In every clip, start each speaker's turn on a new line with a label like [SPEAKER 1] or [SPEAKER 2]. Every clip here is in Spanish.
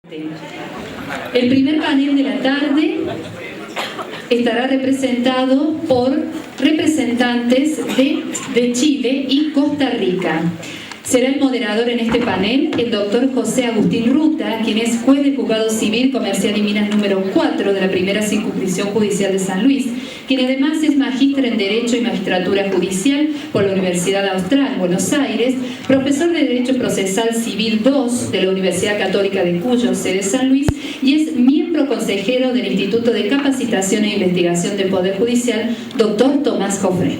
[SPEAKER 1] El primer panel de la tarde estará representado por representantes de Chile y Costa Rica. Será el moderador en este panel el doctor José Agustín Ruta, quien es juez del Juzgado Civil, Comercial y Minas número 4 de la Primera Circunscripción Judicial de San Luis, quien además es magíster en Derecho y Magistratura Judicial por la Universidad Austral, Buenos Aires, profesor de Derecho Procesal Civil 2 de la Universidad Católica de Cuyo, sede San Luis, y es miembro consejero del Instituto de Capacitación e Investigación del Poder Judicial, doctor Tomás Jofré.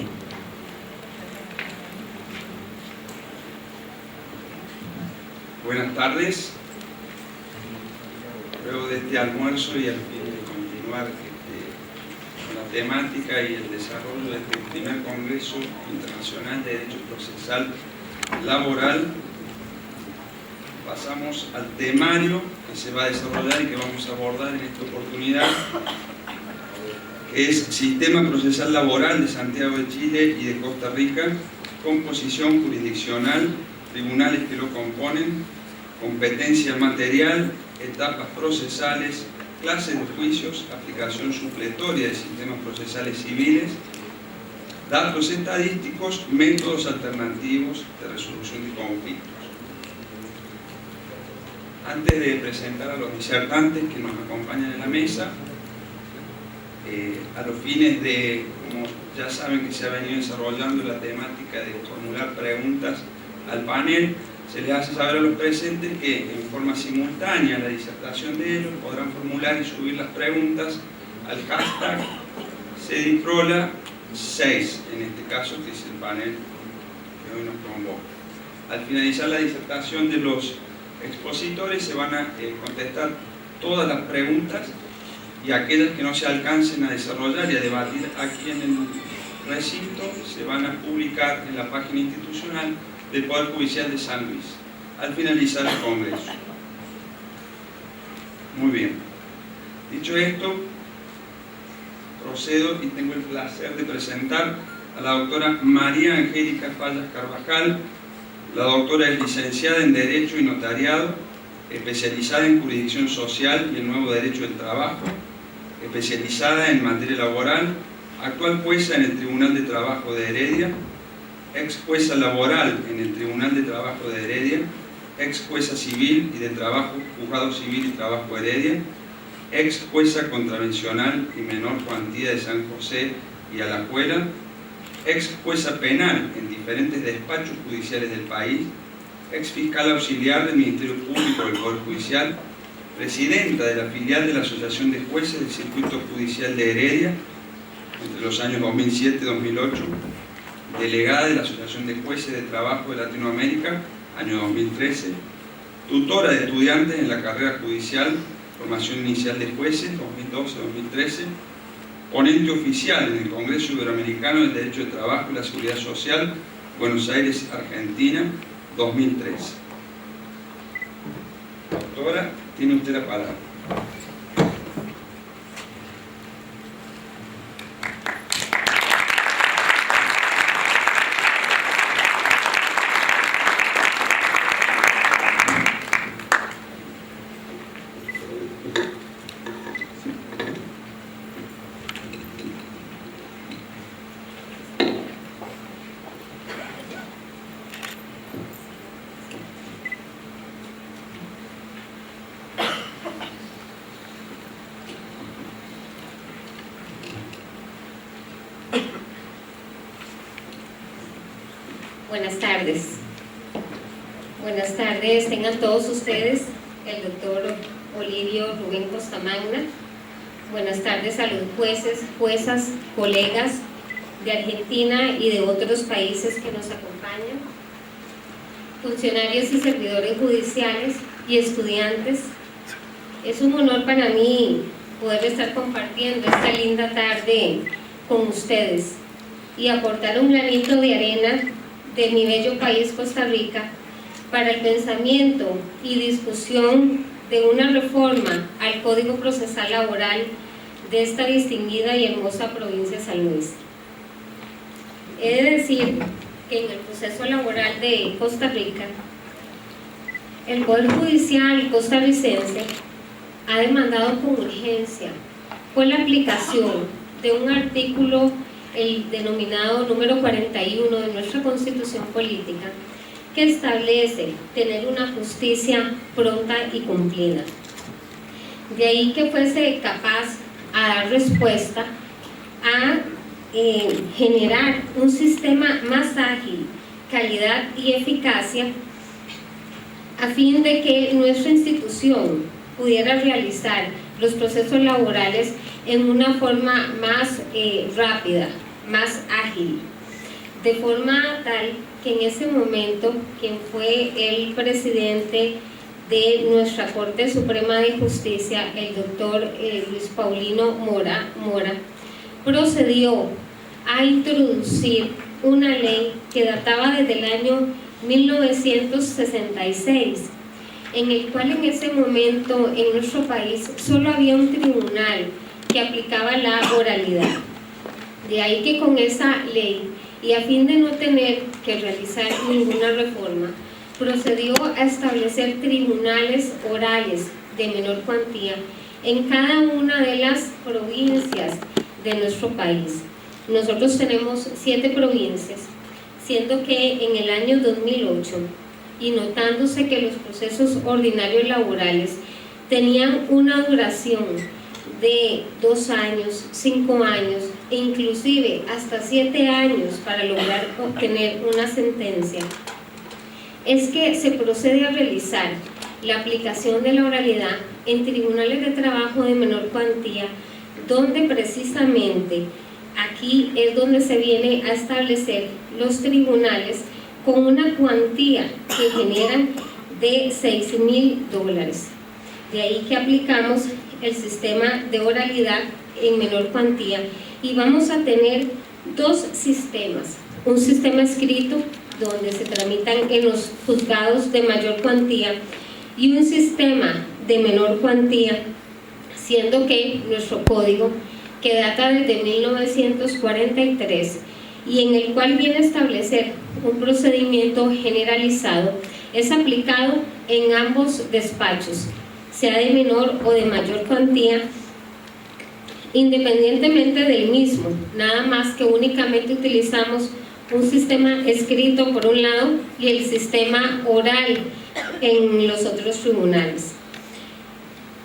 [SPEAKER 2] Buenas tardes. Luego de este almuerzo y al fin de continuar con la temática y el desarrollo de este primer Congreso Internacional de Derecho Procesal Laboral, pasamos al temario que se va a desarrollar y que vamos a abordar en esta oportunidad, que es Sistema Procesal Laboral de Santiago de Chile y de Costa Rica, composición jurisdiccional, tribunales que lo componen, competencia material, etapas procesales, clases de juicios, aplicación supletoria de sistemas procesales civiles, datos estadísticos, métodos alternativos de resolución de conflictos. Antes de presentar a los disertantes que nos acompañan en la mesa, a los fines de, como ya saben que se ha venido desarrollando la temática de formular preguntas al panel, se les hace saber a los presentes que en forma simultánea a la disertación de ellos podrán formular y subir las preguntas al hashtag CEDIPROLA6, en este caso, que es el panel que hoy nos convoca. Al finalizar la disertación de los expositores se van a contestar todas las preguntas y aquellas que no se alcancen a desarrollar y a debatir aquí en el recinto se van a publicar en la página institucional del Poder Judicial de San Luis, al finalizar el Congreso. Muy bien. Dicho esto, procedo y tengo el placer de presentar a la doctora María Angélica Fallas Carvajal. La doctora es licenciada en Derecho y Notariado, especializada en Jurisdicción Social y el Nuevo Derecho del Trabajo, especializada en materia laboral, actual jueza en el Tribunal de Trabajo de Heredia, ex jueza laboral en el Tribunal de Trabajo de Heredia, ex jueza civil y de trabajo, Juzgado Civil y Trabajo Heredia, ex jueza contravencional y menor cuantía de San José y Alajuela, ex jueza penal en diferentes despachos judiciales del país, ex fiscal auxiliar del Ministerio Público del Poder Judicial, presidenta de la filial de la Asociación de Jueces del Circuito Judicial de Heredia entre los años 2007 y 2008, delegada de la Asociación de Jueces de Trabajo de Latinoamérica, año 2013, tutora de estudiantes en la carrera judicial, formación inicial de jueces, 2012-2013, ponente oficial en el Congreso Iberoamericano del Derecho de Trabajo y la Seguridad Social, Buenos Aires, Argentina, 2013. Doctora, tiene usted la palabra.
[SPEAKER 3] Buenas tardes. Buenas tardes, tengan todos ustedes, el doctor Olivio Rubén Costamagna. Buenas tardes a los jueces, juezas, colegas de Argentina y de otros países que nos acompañan, funcionarios y servidores judiciales y estudiantes. Es un honor para mí poder estar compartiendo esta linda tarde con ustedes y aportar un granito de arena de mi bello país, Costa Rica, para el pensamiento y discusión de una reforma al Código Procesal Laboral de esta distinguida y hermosa provincia de San Luis. He de decir que en el proceso laboral de Costa Rica el Poder Judicial costarricense ha demandado con urgencia por la aplicación de un artículo, el denominado número 41 de nuestra Constitución Política, que establece tener una justicia pronta y cumplida. De ahí que fuese capaz a dar respuesta a generar un sistema más ágil, calidad y eficacia, a fin de que nuestra institución pudiera realizar los procesos laborales en una forma más rápida, más ágil, de forma tal que en ese momento quien fue el presidente de nuestra Corte Suprema de Justicia, el doctor Luis Paulino Mora, procedió a introducir una ley que databa desde el año 1966, en el cual en ese momento en nuestro país solo había un tribunal que aplicaba la oralidad. De ahí que con esa ley, y a fin de no tener que realizar ninguna reforma, procedió a establecer tribunales orales de menor cuantía en cada una de las provincias de nuestro país. Nosotros tenemos 7 provincias, siendo que en el año 2008, y notándose que los procesos ordinarios laborales tenían una duración de 2 años, 5 años e inclusive hasta 7 años para lograr obtener una sentencia, es que se procede a realizar la aplicación de la oralidad en tribunales de trabajo de menor cuantía, donde precisamente aquí es donde se viene a establecer los tribunales con una cuantía que generan de $6,000. De ahí que aplicamos el sistema de oralidad en menor cuantía y vamos a tener 2 sistemas, un sistema escrito donde se tramitan en los juzgados de mayor cuantía y un sistema de menor cuantía, siendo que nuestro código, que data desde 1943 y en el cual viene a establecer un procedimiento generalizado, es aplicado en ambos despachos, sea de menor o de mayor cuantía, independientemente del mismo, nada más que únicamente utilizamos un sistema escrito por un lado y el sistema oral en los otros tribunales.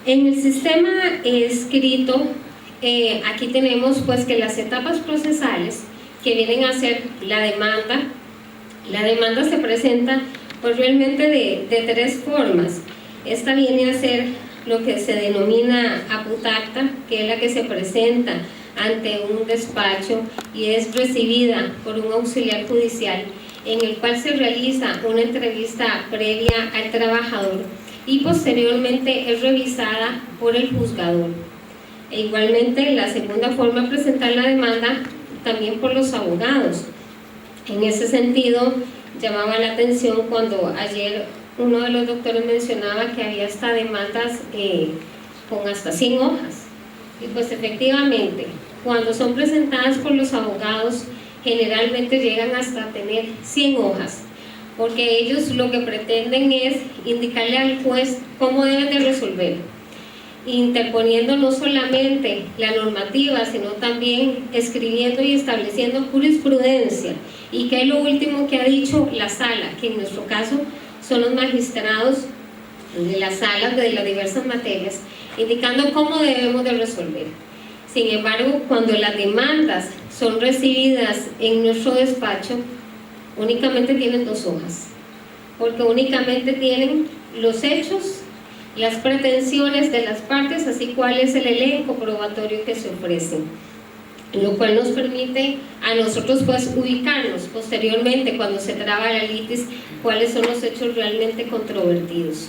[SPEAKER 3] En el sistema escrito, aquí tenemos pues que las etapas procesales que vienen a ser la demanda se presenta pues realmente de 3 formas. Esta viene a ser lo que se denomina aputacta, que es la que se presenta ante un despacho y es recibida por un auxiliar judicial, en el cual se realiza una entrevista previa al trabajador y posteriormente es revisada por el juzgador. E igualmente la segunda forma de presentar la demanda también por los abogados. En ese sentido llamaba la atención cuando ayer uno de los doctores mencionaba que había hasta demandas con hasta 100 hojas. Y pues efectivamente, cuando son presentadas por los abogados, generalmente llegan hasta tener 100 hojas, porque ellos lo que pretenden es indicarle al juez cómo deben de resolver, interponiendo no solamente la normativa, sino también escribiendo y estableciendo jurisprudencia, y que es lo último que ha dicho la sala, que en nuestro caso son los magistrados de las salas de las diversas materias, indicando cómo debemos de resolver. Sin embargo, cuando las demandas son recibidas en nuestro despacho, únicamente tienen 2 hojas, porque únicamente tienen los hechos, las pretensiones de las partes, así cuál es el elenco probatorio que se ofrece, lo cual nos permite a nosotros pues ubicarnos posteriormente cuando se traba la litis, cuáles son los hechos realmente controvertidos.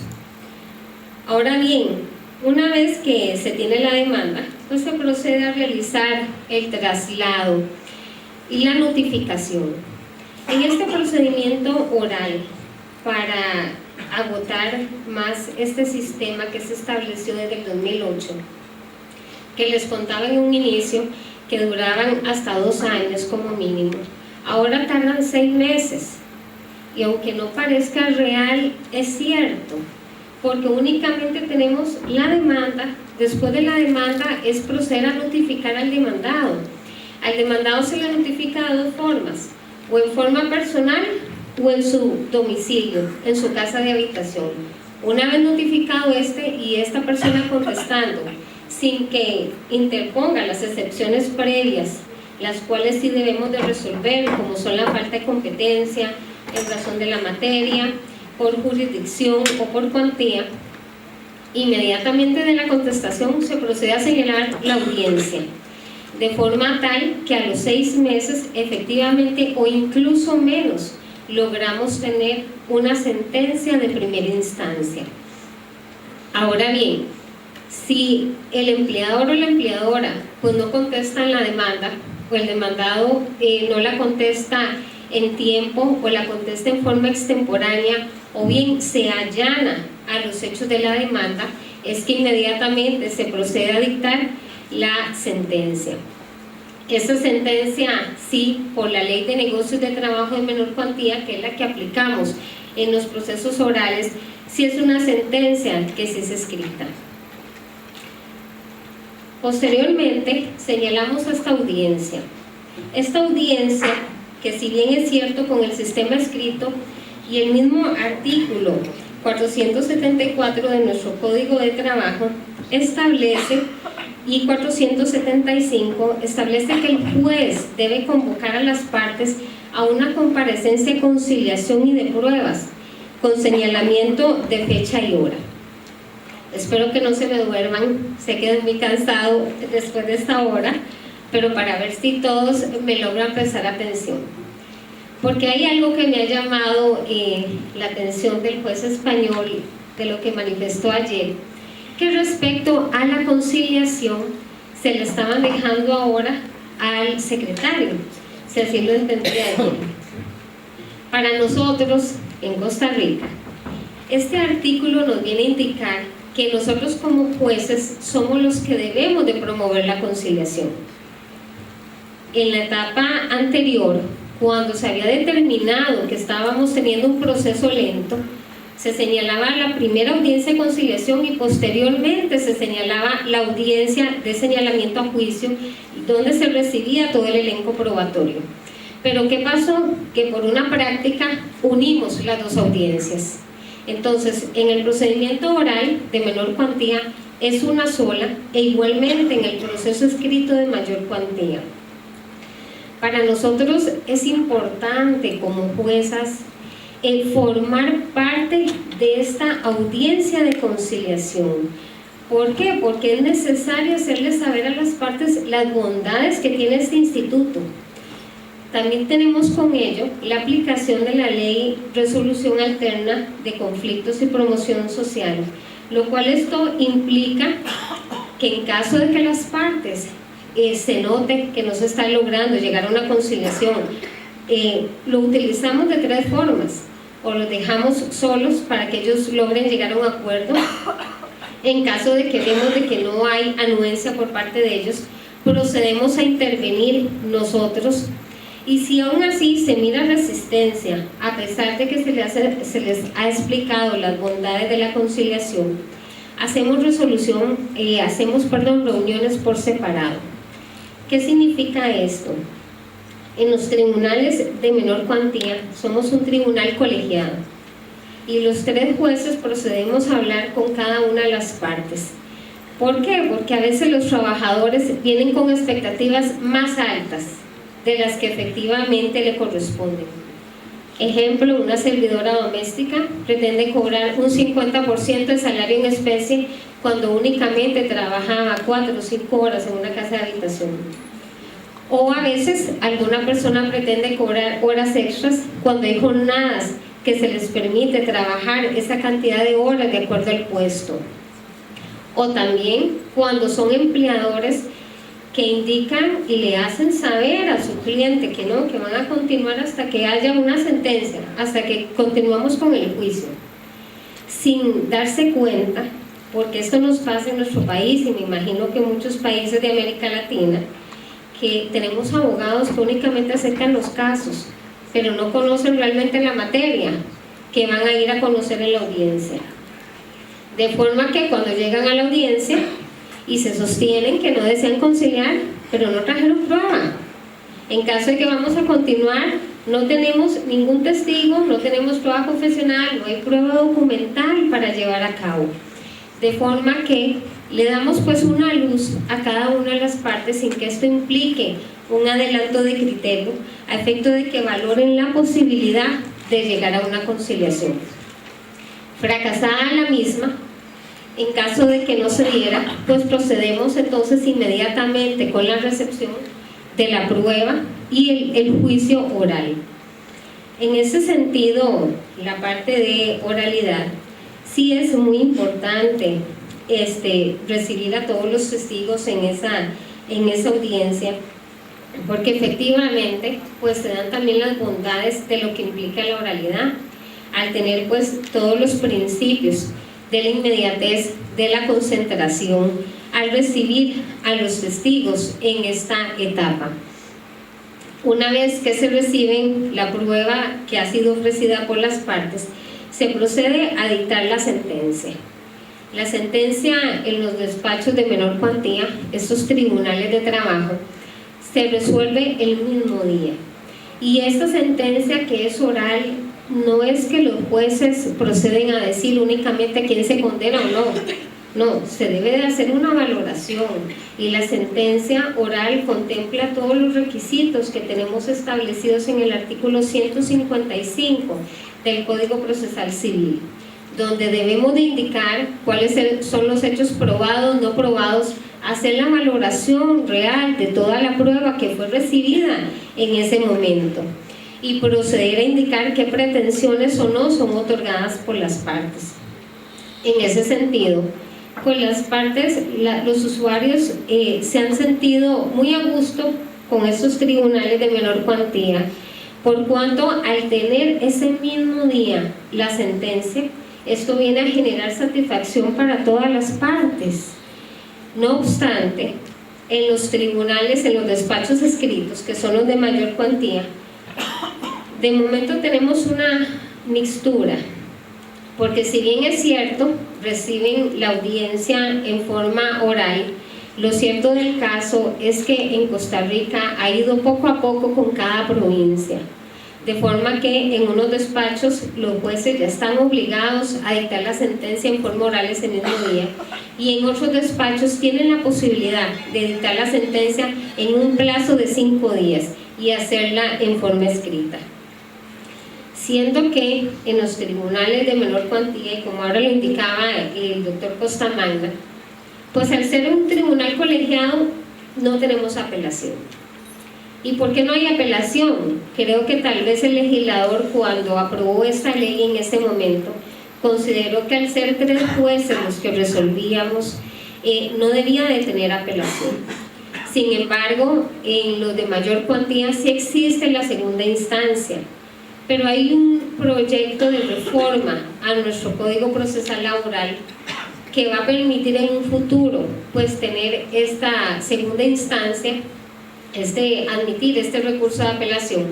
[SPEAKER 3] Ahora bien, una vez que se tiene la demanda, pues se procede a realizar el traslado y la notificación. En este procedimiento oral, para agotar más este sistema que se estableció desde el 2008, que les contaba en un inicio que duraban hasta 2 años como mínimo, ahora tardan 6 meses. y aunque no parezca real, es cierto, porque únicamente tenemos la demanda. Después de la demanda es proceder a notificar al demandado. Al demandado se le notifica de dos formas, o en forma personal o en su domicilio, en su casa de habitación. Una vez notificado y esta persona contestando, sin que interponga las excepciones previas, las cuales sí debemos de resolver, como son la falta de competencia, en razón de la materia, por jurisdicción o por cuantía, inmediatamente de la contestación se procede a señalar la audiencia, de forma tal que a los 6 meses efectivamente o incluso menos logramos tener una sentencia de primera instancia. Ahora bien, si el empleador o la empleadora pues no contestan la demanda, o el demandado no la contesta en tiempo o la contesta en forma extemporánea, o bien se allana a los hechos de la demanda, es que inmediatamente se procede a dictar la sentencia. Esta sentencia, sí, por la Ley de Negocios de Trabajo de Menor Cuantía, que es la que aplicamos en los procesos orales, sí es una sentencia que sí es escrita. Posteriormente, señalamos esta audiencia. Esta audiencia, que si bien es cierto con el sistema escrito y el mismo artículo 474 de nuestro Código de Trabajo establece, y 475 establece que el juez debe convocar a las partes a una comparecencia de conciliación y de pruebas con señalamiento de fecha y hora. Espero que no se me duerman, sé que es muy cansado después de esta hora, pero para ver si todos me logran prestar atención. Porque hay algo que me ha llamado la atención del juez español, de lo que manifestó ayer, que respecto a la conciliación se le estaban dejando ahora al secretario, si así lo entendía ayer. Para nosotros, en Costa Rica, este artículo nos viene a indicar que nosotros como jueces somos los que debemos de promover la conciliación. En la etapa anterior, cuando se había determinado que estábamos teniendo un proceso lento, se señalaba la primera audiencia de conciliación y posteriormente se señalaba la audiencia de señalamiento a juicio, donde se recibía todo el elenco probatorio. Pero ¿qué pasó? Que por una práctica unimos las dos audiencias. Entonces, en el procedimiento oral de menor cuantía es una sola, e igualmente en el proceso escrito de mayor cuantía. Para nosotros es importante como juezas formar parte de esta audiencia de conciliación. ¿Por qué? Porque es necesario hacerles saber a las partes las bondades que tiene este instituto. También tenemos con ello la aplicación de la Ley Resolución Alterna de Conflictos y Promoción Social, lo cual esto implica que en caso de que las partes se note que no se está logrando llegar a una conciliación, lo utilizamos de 3 formas: o los dejamos solos para que ellos logren llegar a un acuerdo. En caso de que vemos de que no hay anuencia por parte de ellos, procedemos a intervenir nosotros, y si aún así se mira resistencia, a pesar de que se les ha explicado las bondades de la conciliación, hacemos reuniones por separado. ¿Qué significa esto? En los tribunales de menor cuantía somos un tribunal colegiado y los 3 jueces procedemos a hablar con cada una de las partes. ¿Por qué? Porque a veces los trabajadores vienen con expectativas más altas de las que efectivamente le corresponden. Ejemplo, una servidora doméstica pretende cobrar un 50% de salario en especie cuando únicamente trabajaba 4 o 5 horas en una casa de habitación. O a veces alguna persona pretende cobrar horas extras cuando hay jornadas que se les permite trabajar esa cantidad de horas de acuerdo al puesto. O también cuando son empleadores que indican y le hacen saber a su cliente que no, que van a continuar hasta que haya una sentencia, hasta que continuamos con el juicio, sin darse cuenta, porque esto nos pasa en nuestro país y me imagino que en muchos países de América Latina, que tenemos abogados que únicamente acercan los casos, pero no conocen realmente la materia que van a ir a conocer en la audiencia. De forma que cuando llegan a la audiencia y se sostienen que no desean conciliar, pero no trajeron prueba. En caso de que vamos a continuar, no tenemos ningún testigo, no tenemos prueba confesional, no hay prueba documental para llevar a cabo. De forma que le damos pues una luz a cada una de las partes sin que esto implique un adelanto de criterio, a efecto de que valoren la posibilidad de llegar a una conciliación. Fracasada la misma, en caso de que no se diera, pues procedemos entonces inmediatamente con la recepción de la prueba y el juicio oral. En ese sentido, la parte de oralidad, sí es muy importante recibir a todos los testigos en esa audiencia, porque efectivamente pues se dan también las bondades de lo que implica la oralidad, al tener pues todos los principios de la inmediatez, de la concentración, al recibir a los testigos en esta etapa. Una vez que se reciben la prueba que ha sido ofrecida por las partes, se procede a dictar la sentencia. La sentencia en los despachos de menor cuantía, estos tribunales de trabajo, se resuelve el mismo día. Y esta sentencia, que es oral, no es que los jueces proceden a decir únicamente quién se condena o no. No, se debe de hacer una valoración, y la sentencia oral contempla todos los requisitos que tenemos establecidos en el artículo 155 del Código Procesal Civil, donde debemos de indicar cuáles son los hechos probados, no probados, hacer la valoración real de toda la prueba que fue recibida en ese momento y proceder a indicar qué pretensiones o no son otorgadas por las partes. En ese sentido, pues las partes, los usuarios se han sentido muy a gusto con estos tribunales de menor cuantía, por cuanto al tener ese mismo día la sentencia, esto viene a generar satisfacción para todas las partes. No obstante, en los tribunales, en los despachos escritos, que son los de mayor cuantía, de momento tenemos una mixtura, porque si bien es cierto, reciben la audiencia en forma oral, lo cierto del caso es que en Costa Rica ha ido poco a poco con cada provincia, de forma que en unos despachos los jueces ya están obligados a dictar la sentencia en forma oral ese mismo día, y en otros despachos tienen la posibilidad de dictar la sentencia en un plazo de 5 días y hacerla en forma escrita. Siendo que en los tribunales de menor cuantía, y como ahora lo indicaba el doctor Costamagna, pues al ser un tribunal colegiado no tenemos apelación. ¿Y por qué no hay apelación? Creo que tal vez el legislador, cuando aprobó esta ley en ese momento, consideró que al ser 3 jueces los que resolvíamos, no debía de tener apelación. Sin embargo, en los de mayor cuantía sí existe la segunda instancia, pero hay un proyecto de reforma a nuestro Código Procesal Laboral que va a permitir en un futuro pues tener esta segunda instancia, admitir este recurso de apelación,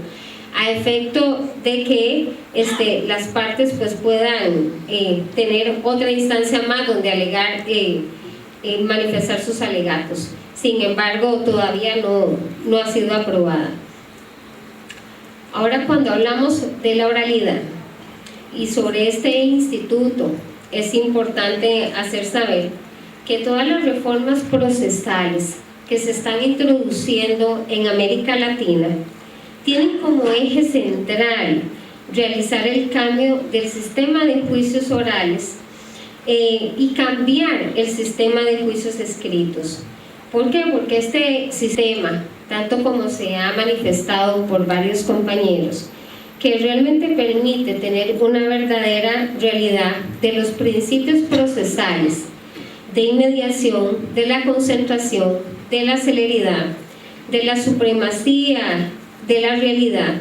[SPEAKER 3] a efecto de que las partes pues puedan tener otra instancia más donde alegar, manifestar sus alegatos. Sin embargo, todavía no ha sido aprobada. Ahora, cuando hablamos de la oralidad y sobre este instituto, es importante hacer saber que todas las reformas procesales que se están introduciendo en América Latina tienen como eje central realizar el cambio del sistema de juicios orales y cambiar el sistema de juicios escritos. ¿Por qué? Porque este sistema, tanto como se ha manifestado por varios compañeros, que realmente permite tener una verdadera realidad de los principios procesales de inmediación, de la concentración, de la celeridad, de la supremacía de la realidad,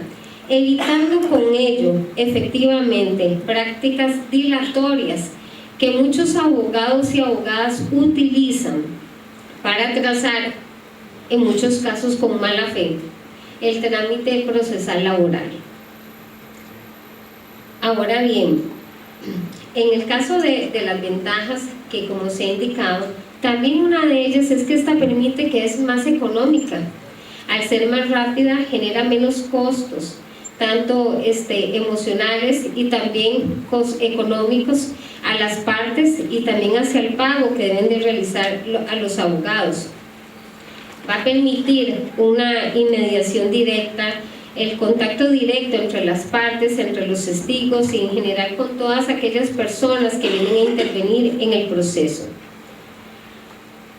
[SPEAKER 3] evitando con ello efectivamente prácticas dilatorias que muchos abogados y abogadas utilizan para trazar, en muchos casos con mala fe, el trámite procesal laboral. Ahora bien, en el caso de las ventajas que, como se ha indicado, también una de ellas es que esta permite que es más económica. Al ser más rápida genera menos costos, tanto emocionales y también económicos a las partes y también hacia el pago que deben de realizar a los abogados. Va a permitir una inmediación directa, el contacto directo entre las partes, entre los testigos y en general con todas aquellas personas que vienen a intervenir en el proceso.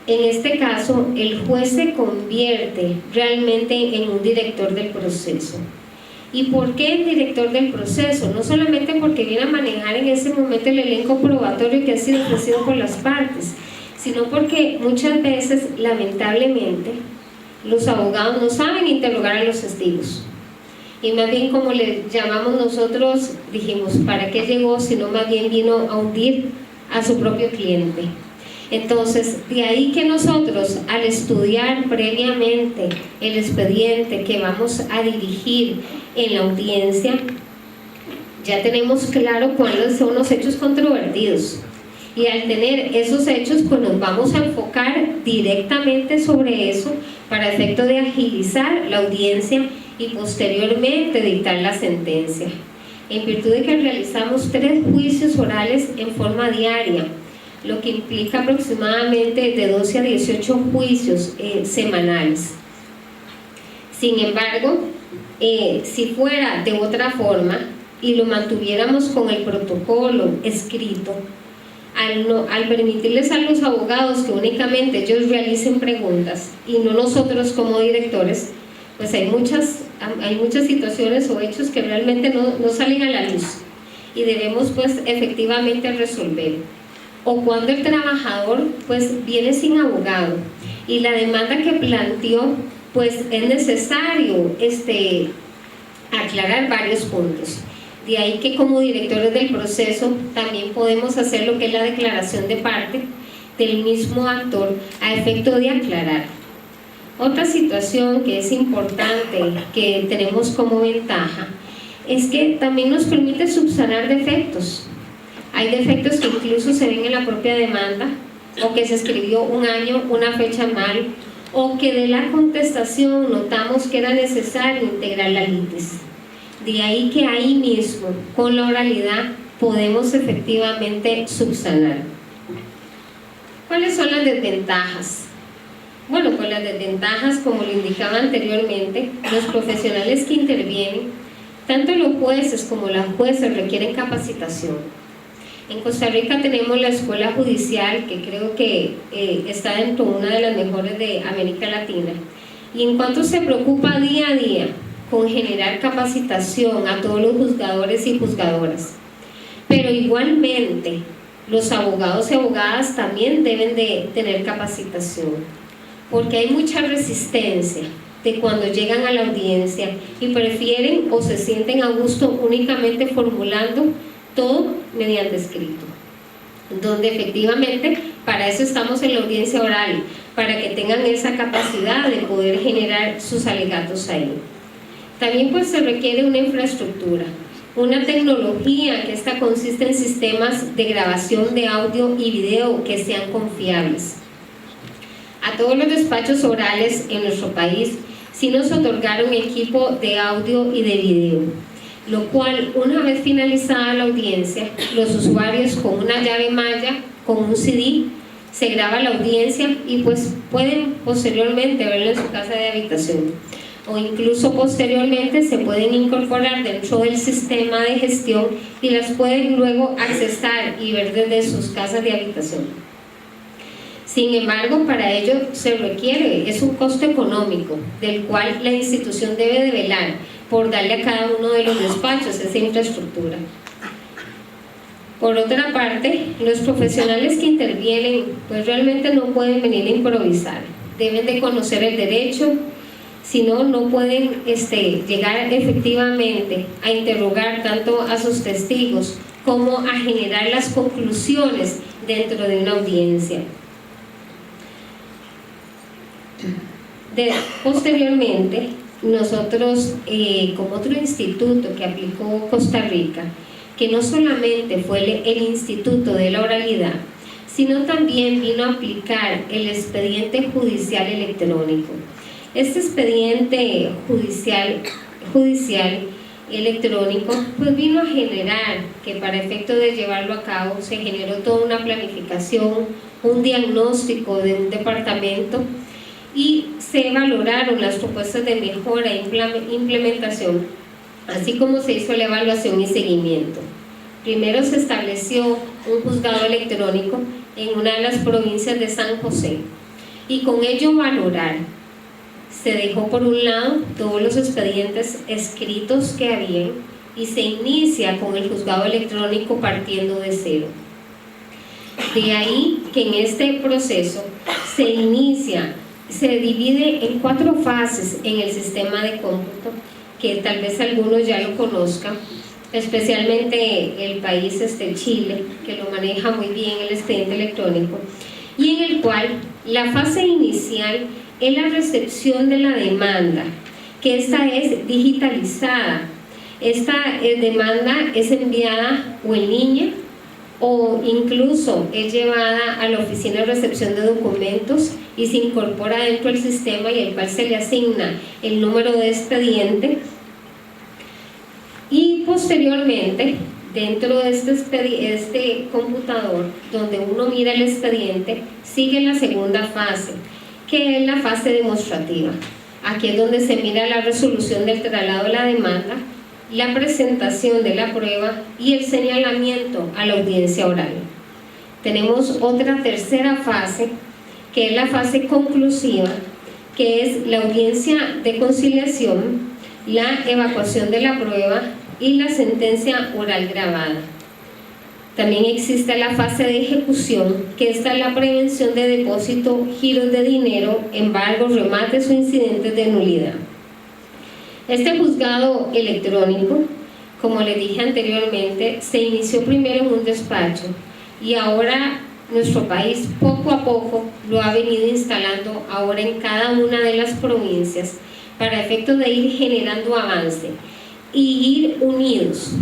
[SPEAKER 3] En este caso, el juez se convierte realmente en un director del proceso. ¿Y por qué el director del proceso? No solamente porque viene a manejar en ese momento el elenco probatorio que ha sido ofrecido por las partes, sino porque muchas veces, lamentablemente, los abogados no saben interrogar a los testigos. Y más bien, como le llamamos nosotros, dijimos, ¿para qué llegó? Sino más bien vino a hundir a su propio cliente. Entonces, de ahí que nosotros, al estudiar previamente el expediente que vamos a dirigir en la audiencia, ya tenemos claro cuáles son los hechos controvertidos. Y al tener esos hechos, pues nos vamos a enfocar directamente sobre eso para efecto de agilizar la audiencia y posteriormente dictar la sentencia. En virtud de que realizamos 3 juicios orales en forma diaria, lo que implica aproximadamente de 12 a 18 juicios semanales. Sin embargo, si fuera de otra forma y lo mantuviéramos con el protocolo escrito, al permitirles a los abogados que únicamente ellos realicen preguntas y no nosotros como directores, pues hay muchas situaciones o hechos que realmente no salen a la luz y debemos pues efectivamente resolver. O cuando el trabajador pues viene sin abogado y la demanda que planteó pues es necesario aclarar varios puntos. De ahí que como directores del proceso también podemos hacer lo que es la declaración de parte del mismo actor a efecto de aclarar. Otra situación que es importante que tenemos como ventaja es que también nos permite subsanar defectos. Hay defectos que incluso se ven en la propia demanda, o que se escribió un año, una fecha mal, o que de la contestación notamos que era necesario integrar la litis. De ahí que ahí mismo, con la oralidad, podemos efectivamente subsanar. ¿Cuáles son las desventajas? Bueno, pues las desventajas, como lo indicaba anteriormente, los profesionales que intervienen, tanto los jueces como las jueces requieren capacitación. En Costa Rica tenemos la escuela judicial, que creo que está dentro de una de las mejores de América Latina, y en cuanto se preocupa día a día con generar capacitación a todos los juzgadores y juzgadoras, pero igualmente los abogados y abogadas también deben de tener capacitación, porque hay mucha resistencia de cuando llegan a la audiencia y prefieren o se sienten a gusto únicamente formulando todo mediante escrito, donde efectivamente para eso estamos en la audiencia oral, para que tengan esa capacidad de poder generar sus alegatos ahí. También pues se requiere una infraestructura, una tecnología que esta consiste en sistemas de grabación de audio y video que sean confiables. A todos los despachos orales en nuestro país sí nos otorgaron equipo de audio y de video, lo cual una vez finalizada la audiencia, los usuarios con una llave malla, con un CD, se graba la audiencia y pues pueden posteriormente verlo en su casa de habitación, o incluso posteriormente se pueden incorporar dentro del sistema de gestión y las pueden luego accesar y ver desde sus casas de habitación. Sin embargo, para ello se requiere, es un costo económico, del cual la institución debe de velar por darle a cada uno de los despachos esa infraestructura. Por otra parte, los profesionales que intervienen, pues realmente no pueden venir a improvisar, deben de conocer el derecho, si no, no pueden llegar efectivamente a interrogar tanto a sus testigos como a generar las conclusiones dentro de una audiencia. Posteriormente, nosotros, como otro instituto que aplicó Costa Rica, que no solamente fue el Instituto de la Oralidad, sino también vino a aplicar el expediente judicial electrónico. Este expediente judicial electrónico pues vino a generar que para efecto de llevarlo a cabo se generó toda una planificación, un diagnóstico de un departamento y se valoraron las propuestas de mejora e implementación, así como se hizo la evaluación y seguimiento. Primero se estableció un juzgado electrónico en una de las provincias de San José y con ello valorar. Se dejó por un lado todos los expedientes escritos que habían y se inicia con el juzgado electrónico partiendo de cero. De ahí que en este proceso se divide en 4 fases en el sistema de cómputo, que tal vez algunos ya lo conozcan, especialmente el país Chile, que lo maneja muy bien el expediente electrónico, y en el cual la fase inicial es la recepción de la demanda, que esta es digitalizada. Esta demanda es enviada o en línea o incluso es llevada a la oficina de recepción de documentos y se incorpora dentro del sistema y al cual se le asigna el número de expediente. Y posteriormente, dentro de este computador, donde uno mira el expediente, sigue la segunda fase, que es la fase demostrativa. Aquí es donde se mira la resolución del traslado de la demanda, la presentación de la prueba y el señalamiento a la audiencia oral. Tenemos otra tercera fase, que es la fase conclusiva, que es la audiencia de conciliación, la evacuación de la prueba y la sentencia oral grabada. También existe la fase de ejecución, que está la prevención de depósito, giros de dinero, embargos, remates o incidentes de nulidad. Este juzgado electrónico, como le dije anteriormente, se inició primero en un despacho y ahora nuestro país poco a poco lo ha venido instalando ahora en cada una de las provincias para efecto de ir generando avance y ir unidos,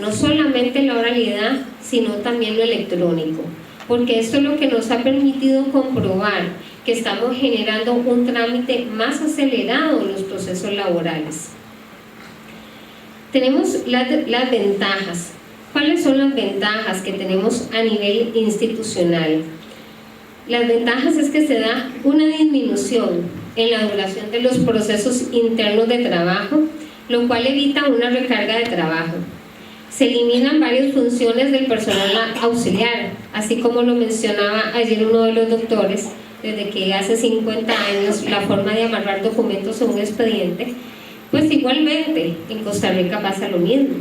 [SPEAKER 3] no solamente la oralidad, sino también lo electrónico, porque esto es lo que nos ha permitido comprobar que estamos generando un trámite más acelerado en los procesos laborales. Tenemos las ventajas. ¿Cuáles son las ventajas que tenemos a nivel institucional? Las ventajas es que se da una disminución en la duración de los procesos internos de trabajo, lo cual evita una recarga de trabajo. Se eliminan varias funciones del personal auxiliar, así como lo mencionaba ayer uno de los doctores, desde que hace 50 años la forma de amarrar documentos en un expediente, pues igualmente en Costa Rica pasa lo mismo.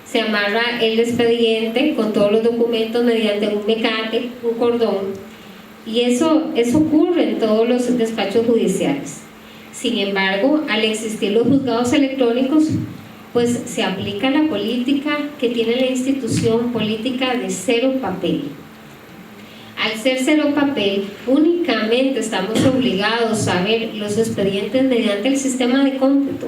[SPEAKER 3] Se amarra el expediente con todos los documentos mediante un mecate, un cordón, y eso ocurre en todos los despachos judiciales. Sin embargo, al existir los juzgados electrónicos, pues se aplica la política que tiene la institución, política de cero papel. Al ser cero papel, únicamente estamos obligados a ver los expedientes mediante el sistema de cómputo.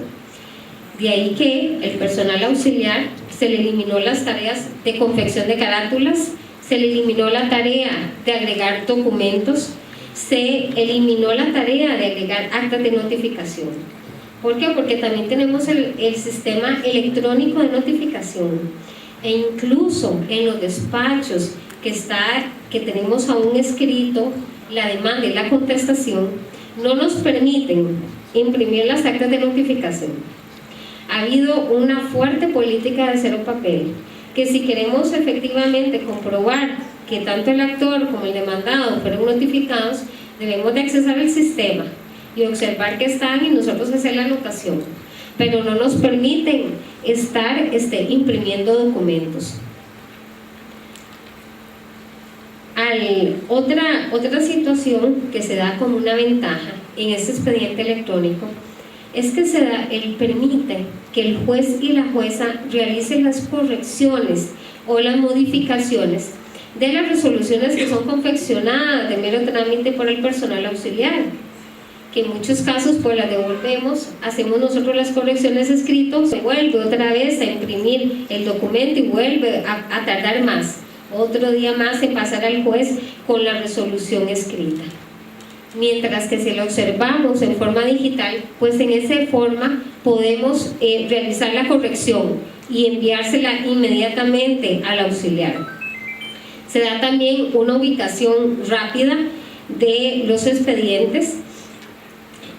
[SPEAKER 3] De ahí que el personal auxiliar se le eliminó las tareas de confección de carátulas, se le eliminó la tarea de agregar documentos, se eliminó la tarea de agregar actas de notificación. ¿Por qué? Porque también tenemos el sistema electrónico de notificación e incluso en los despachos que tenemos aún escrito la demanda y la contestación, no nos permiten imprimir las actas de notificación. Ha habido una fuerte política de cero papel, que si queremos efectivamente comprobar que tanto el actor como el demandado fueron notificados, debemos de accesar al sistema y observar que están y nosotros hacer la anotación, pero no nos permiten estar imprimiendo documentos. Otra situación que se da como una ventaja en este expediente electrónico es que permite que el juez y la jueza realicen las correcciones o las modificaciones de las resoluciones que son confeccionadas de mero trámite por el personal auxiliar. que en muchos casos pues las devolvemos, hacemos nosotros las correcciones escritas, se vuelve otra vez a imprimir el documento y vuelve a tardar más, otro día más en pasar al juez con la resolución escrita. Mientras que si lo observamos en forma digital, pues en esa forma podemos realizar la corrección y enviársela inmediatamente al auxiliar. Se da también una ubicación rápida de los expedientes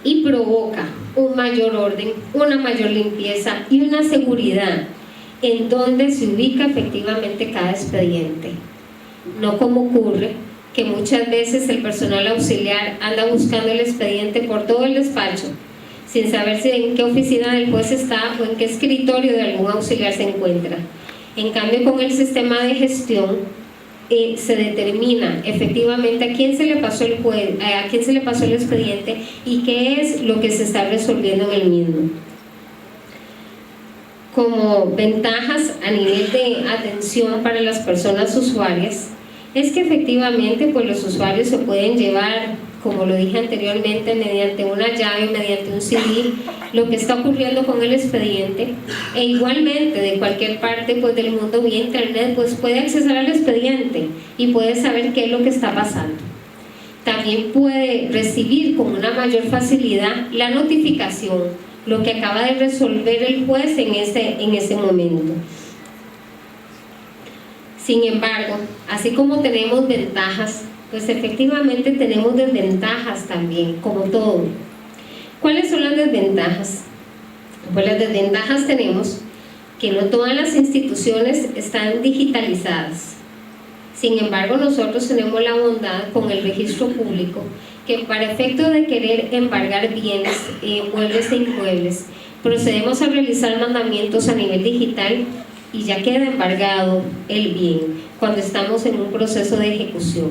[SPEAKER 3] y provoca un mayor orden, una mayor limpieza y una seguridad en donde se ubica efectivamente cada expediente. No como ocurre que muchas veces el personal auxiliar anda buscando el expediente por todo el despacho, sin saber si en qué oficina del juez está o en qué escritorio de algún auxiliar se encuentra. En cambio, con el sistema de gestión se determina efectivamente a quién se le pasó el juez, a quién se le pasó el expediente y qué es lo que se está resolviendo en el mismo. Como ventajas a nivel de atención para las personas usuarias, es que efectivamente pues los usuarios se pueden llevar, como lo dije anteriormente, mediante una llave, mediante un CD, lo que está ocurriendo con el expediente, e igualmente de cualquier parte pues del mundo vía internet pues puede acceder al expediente y puede saber qué es lo que está pasando. También puede recibir con una mayor facilidad la notificación, lo que acaba de resolver el juez en ese momento. Sin embargo, así como tenemos ventajas, pues efectivamente tenemos desventajas también, como todo. ¿Cuáles son las desventajas? Pues las desventajas tenemos que no todas las instituciones están digitalizadas. Sin embargo, nosotros tenemos la bondad con el registro público que para efecto de querer embargar bienes, muebles e inmuebles, procedemos a realizar mandamientos a nivel digital y ya queda embargado el bien cuando estamos en un proceso de ejecución.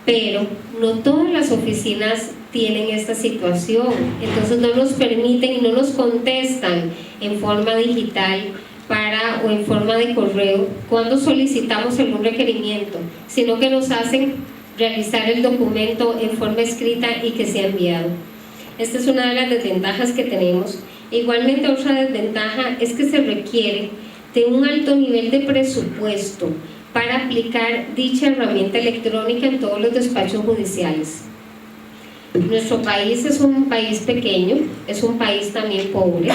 [SPEAKER 3] Pero no todas las oficinas tienen esta situación, entonces no nos permiten y no nos contestan en forma digital o en forma de correo cuando solicitamos algún requerimiento, sino que nos hacen realizar el documento en forma escrita y que sea enviado. Esta es una de las desventajas que tenemos. Igualmente, otra desventaja es que se requiere de un alto nivel de presupuesto para aplicar dicha herramienta electrónica en todos los despachos judiciales. Nuestro país es un país pequeño, es un país también pobre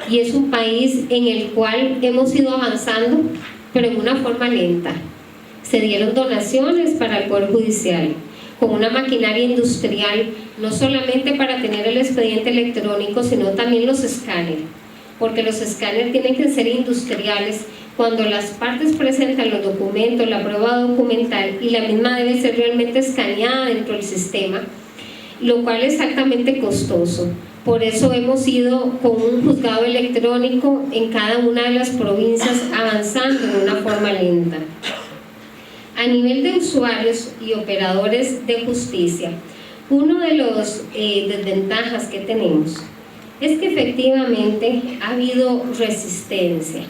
[SPEAKER 3] y es un país en el cual hemos ido avanzando, pero en una forma lenta. Se dieron donaciones para el Poder Judicial con una maquinaria industrial, no solamente para tener el expediente electrónico, sino también los escáneres, porque los escáneres tienen que ser industriales. Cuando las partes presentan los documentos, la prueba documental, y la misma debe ser realmente escaneada dentro del sistema, lo cual es altamente costoso. Por eso hemos ido con un juzgado electrónico en cada una de las provincias, avanzando en una forma lenta. A nivel de usuarios y operadores de justicia, uno de los desventajas que tenemos es que efectivamente ha habido resistencia.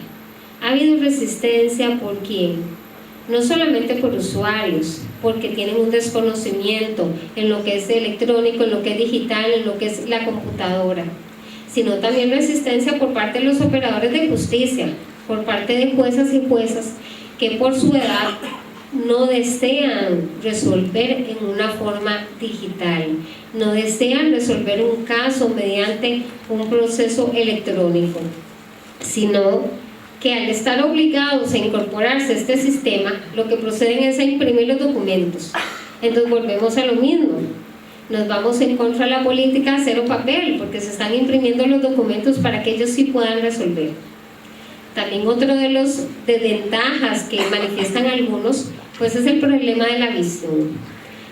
[SPEAKER 3] Ha habido resistencia ¿por quién? No solamente por usuarios, porque tienen un desconocimiento en lo que es electrónico, en lo que es digital, en lo que es la computadora, sino también resistencia por parte de los operadores de justicia, por parte de juezas y juezas que por su edad no desean resolver en una forma digital, no desean resolver un caso mediante un proceso electrónico, sino que al estar obligados a incorporarse a este sistema, lo que proceden es a imprimir los documentos. Entonces volvemos a lo mismo, nos vamos en contra de la política cero papel, porque se están imprimiendo los documentos para que ellos sí puedan resolver. También otro de los desventajas que manifiestan algunos, pues es el problema de la visión.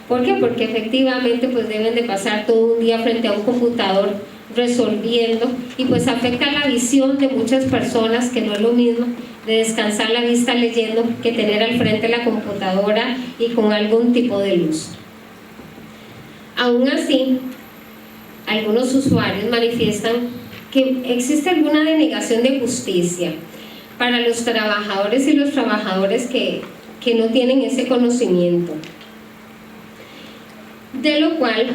[SPEAKER 3] ¿Por qué? Porque efectivamente pues deben de pasar todo un día frente a un computador resolviendo, y pues afecta la visión de muchas personas, que no es lo mismo de descansar la vista leyendo que tener al frente la computadora y con algún tipo de luz. Aún así, algunos usuarios manifiestan que existe alguna denegación de justicia para los trabajadores y los trabajadores que no tienen ese conocimiento. De lo cual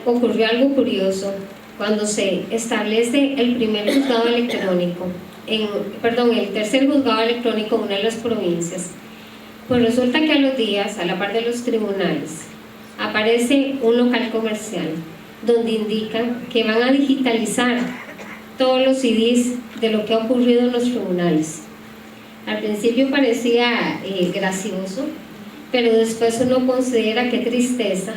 [SPEAKER 3] ocurrió algo curioso cuando se establece el primer juzgado electrónico, el tercer juzgado electrónico en una de las provincias. Pues resulta que a los días, a la par de los tribunales, aparece un local comercial donde indican que van a digitalizar todos los CDs de lo que ha ocurrido en los tribunales. Al principio parecía gracioso, pero después uno considera qué tristeza.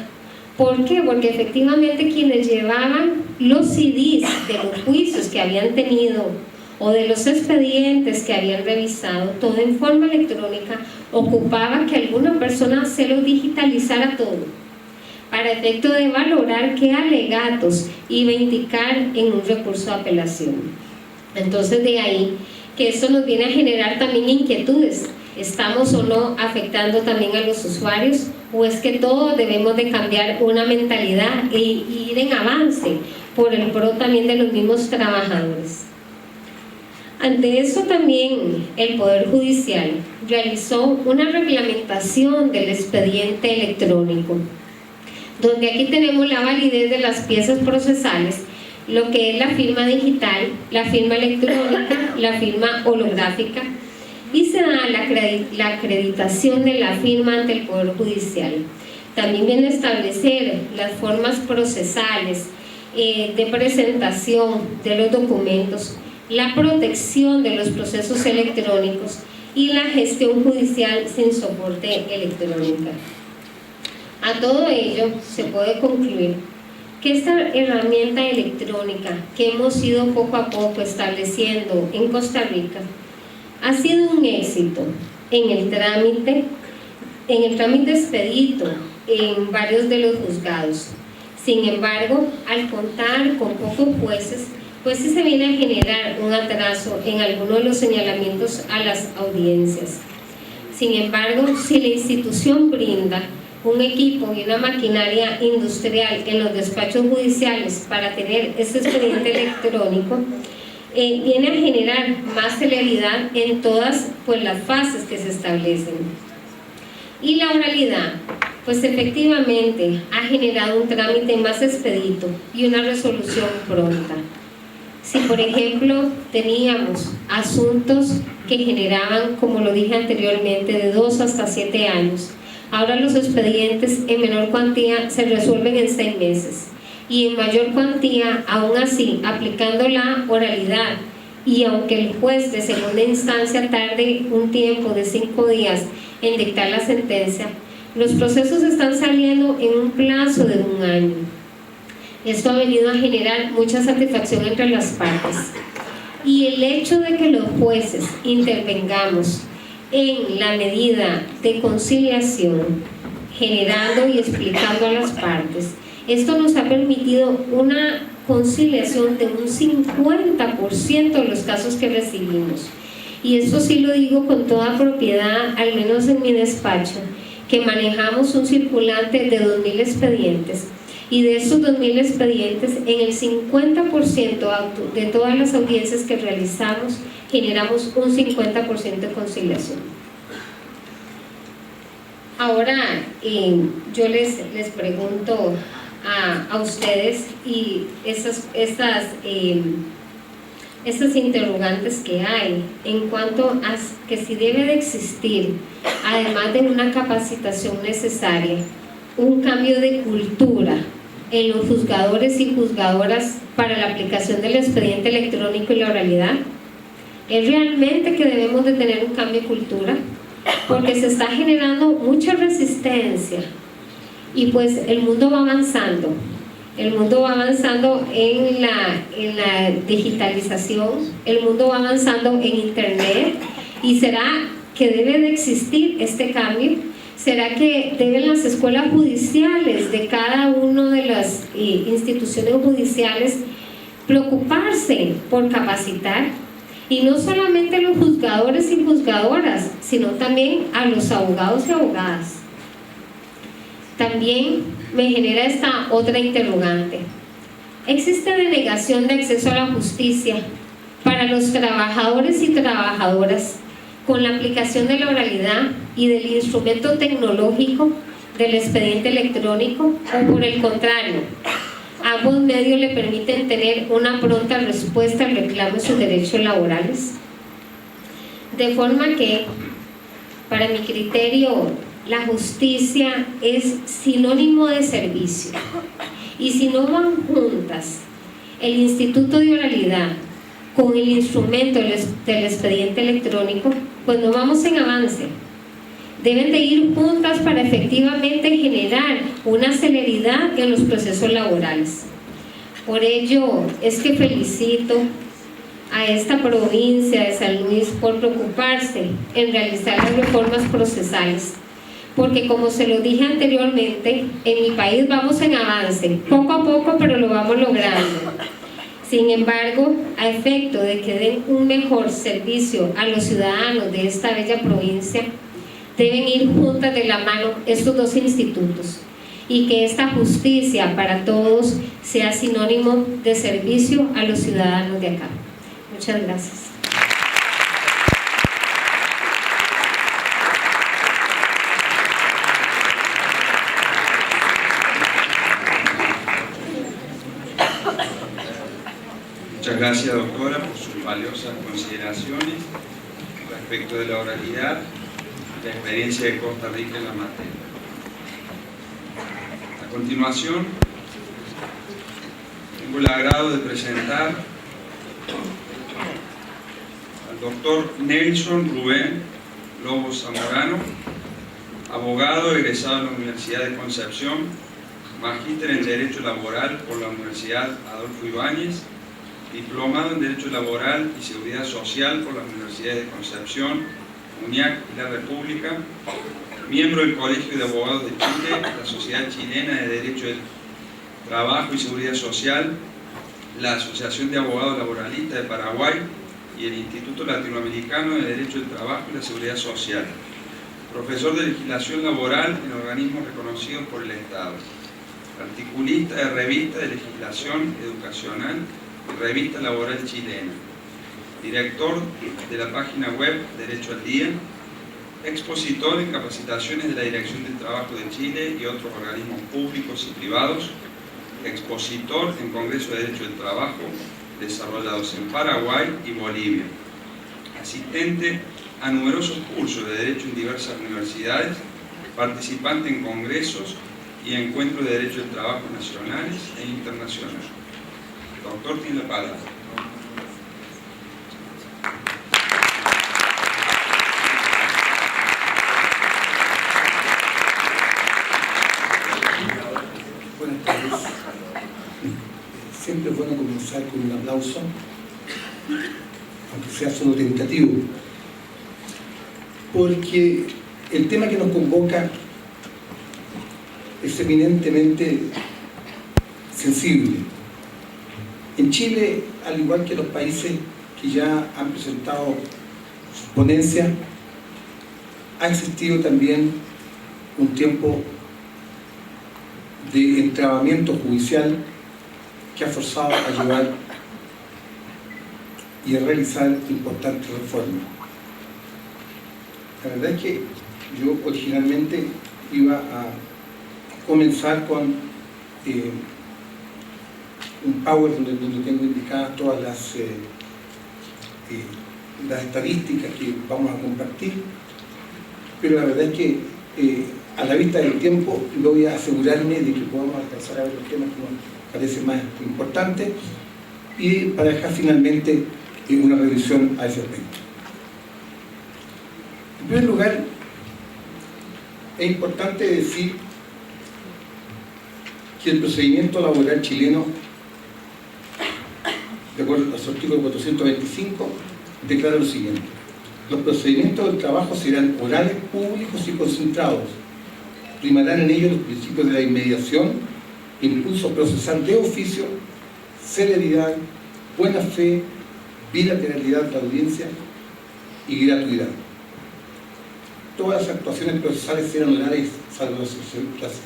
[SPEAKER 3] ¿Por qué? Porque efectivamente quienes llevaban los CDs de los juicios que habían tenido o de los expedientes que habían revisado, todo en forma electrónica, ocupaba que alguna persona se lo digitalizara todo, para efecto de valorar qué alegatos iba a indicar en un recurso de apelación. Entonces de ahí que esto nos viene a generar también inquietudes. ¿Estamos o no afectando también a los usuarios? ¿O es que todos debemos de cambiar una mentalidad e ir en avance por el pro también de los mismos trabajadores? Ante eso también el Poder Judicial realizó una reglamentación del expediente electrónico, donde aquí tenemos la validez de las piezas procesales, lo que es la firma digital, la firma electrónica, la firma holográfica, y se da la acreditación de la firma ante el Poder Judicial. También viene a establecer las formas procesales de presentación de los documentos, la protección de los procesos electrónicos y la gestión judicial sin soporte electrónico. A todo ello se puede concluir que esta herramienta electrónica que hemos ido poco a poco estableciendo en Costa Rica ha sido un éxito en el trámite expedito en varios de los juzgados. Sin embargo, al contar con pocos jueces, pues sí se viene a generar un atraso en algunos de los señalamientos a las audiencias. Sin embargo, si la institución brinda un equipo y una maquinaria industrial en los despachos judiciales para tener este expediente electrónico, viene a generar más celeridad en todas pues, las fases que se establecen. Y la oralidad, pues efectivamente ha generado un trámite más expedito y una resolución pronta. Si por ejemplo teníamos asuntos que generaban, como lo dije anteriormente, de 2 hasta 7 años, ahora los expedientes en menor cuantía se resuelven en 6 meses y en mayor cuantía, aún así, aplicando la oralidad, y aunque el juez de segunda instancia tarde un tiempo de 5 días en dictar la sentencia, los procesos están saliendo en un plazo de 1 año. Esto ha venido a generar mucha satisfacción entre las partes, y el hecho de que los jueces intervengamos en la medida de conciliación, generando y explicando a las partes, esto nos ha permitido una conciliación de un 50% de los casos que recibimos. Y eso sí lo digo con toda propiedad, al menos en mi despacho, que manejamos un circulante de 2.000 expedientes, y de esos 2.000 expedientes, en el 50% de todas las audiencias que realizamos, generamos un 50% de conciliación. Ahora, yo les pregunto a ustedes, y estas interrogantes que hay en cuanto a que si debe de existir, además de una capacitación necesaria, un cambio de cultura en los juzgadores y juzgadoras para la aplicación del expediente electrónico y la oralidad. ¿Es realmente que debemos de tener un cambio de cultura? Porque se está generando mucha resistencia, y pues el mundo va avanzando. El mundo va avanzando en la digitalización, el mundo va avanzando en internet, y ¿será que debe de existir este cambio? ¿Será que deben las escuelas judiciales de cada una de las instituciones judiciales preocuparse por capacitar? Y no solamente a los juzgadores y juzgadoras, sino también a los abogados y abogadas. También me genera esta otra interrogante. ¿Existe denegación de acceso a la justicia para los trabajadores y trabajadoras con la aplicación de la oralidad y del instrumento tecnológico del expediente electrónico o por el contrario, ambos medios le permiten tener una pronta respuesta al reclamo de sus derechos laborales? De forma que, para mi criterio, la justicia es sinónimo de servicio. Y si no van juntas el instituto de oralidad con el instrumento del expediente electrónico, pues no vamos en avance. Deben de ir juntas para efectivamente generar una celeridad en los procesos laborales. Por ello es que felicito a esta provincia de San Luis por preocuparse en realizar las reformas procesales, porque como se lo dije anteriormente, en mi país vamos en avance, poco a poco, pero lo vamos logrando. Sin embargo, a efecto de que den un mejor servicio a los ciudadanos de esta bella provincia, deben ir juntas de la mano estos dos institutos, y que esta justicia para todos sea sinónimo de servicio a los ciudadanos de acá. Muchas gracias.
[SPEAKER 2] Muchas gracias, doctora, por sus valiosas consideraciones respecto de la oralidad y la experiencia de Costa Rica en la materia. A continuación, tengo el agrado de presentar al doctor Nelson Rubén Lobos Zamorano, abogado egresado de la Universidad de Concepción, magíster en Derecho Laboral por la Universidad Adolfo Ibáñez, diplomado en Derecho Laboral y Seguridad Social por las Universidades de Concepción, UNIAC y la República, miembro del Colegio de Abogados de Chile, la Sociedad Chilena de Derecho del Trabajo y Seguridad Social, la Asociación de Abogados Laboralistas de Paraguay y el Instituto Latinoamericano de Derecho del Trabajo y la Seguridad Social, profesor de Legislación Laboral en organismos reconocidos por el Estado, articulista de Revista de Legislación Educacional y Revista Laboral Chilena, director de la página web Derecho al Día, expositor en capacitaciones de la Dirección del Trabajo de Chile y otros organismos públicos y privados, expositor en Congreso de Derecho del Trabajo desarrollados en Paraguay y Bolivia, asistente a numerosos cursos de Derecho en diversas universidades, participante en congresos y encuentros de Derecho del Trabajo nacionales e internacionales. Doctor, tiene la palabra.
[SPEAKER 4] Buenas tardes. Siempre es bueno comenzar con un aplauso, aunque sea solo tentativo, porque el tema que nos convoca es eminentemente sensible. En Chile, al igual que los países que ya han presentado sus ponencias, ha existido también un tiempo de entrabamiento judicial que ha forzado a llevar y a realizar importantes reformas. La verdad es que yo originalmente iba a comenzar con un PowerPoint donde tengo indicadas todas las estadísticas que vamos a compartir, pero la verdad es que a la vista del tiempo voy a asegurarme de que podamos alcanzar a ver los temas que nos parecen más importantes y para dejar finalmente una revisión a ese respecto. En primer lugar, es importante decir que el procedimiento laboral chileno, de acuerdo a su artículo 425, declara lo siguiente: los procedimientos del trabajo serán orales, públicos y concentrados. Primarán en ellos los principios de la inmediación, impulso procesal de oficio, celeridad, buena fe, bilateralidad de la audiencia y gratuidad. Todas las actuaciones procesales serán orales, salvo las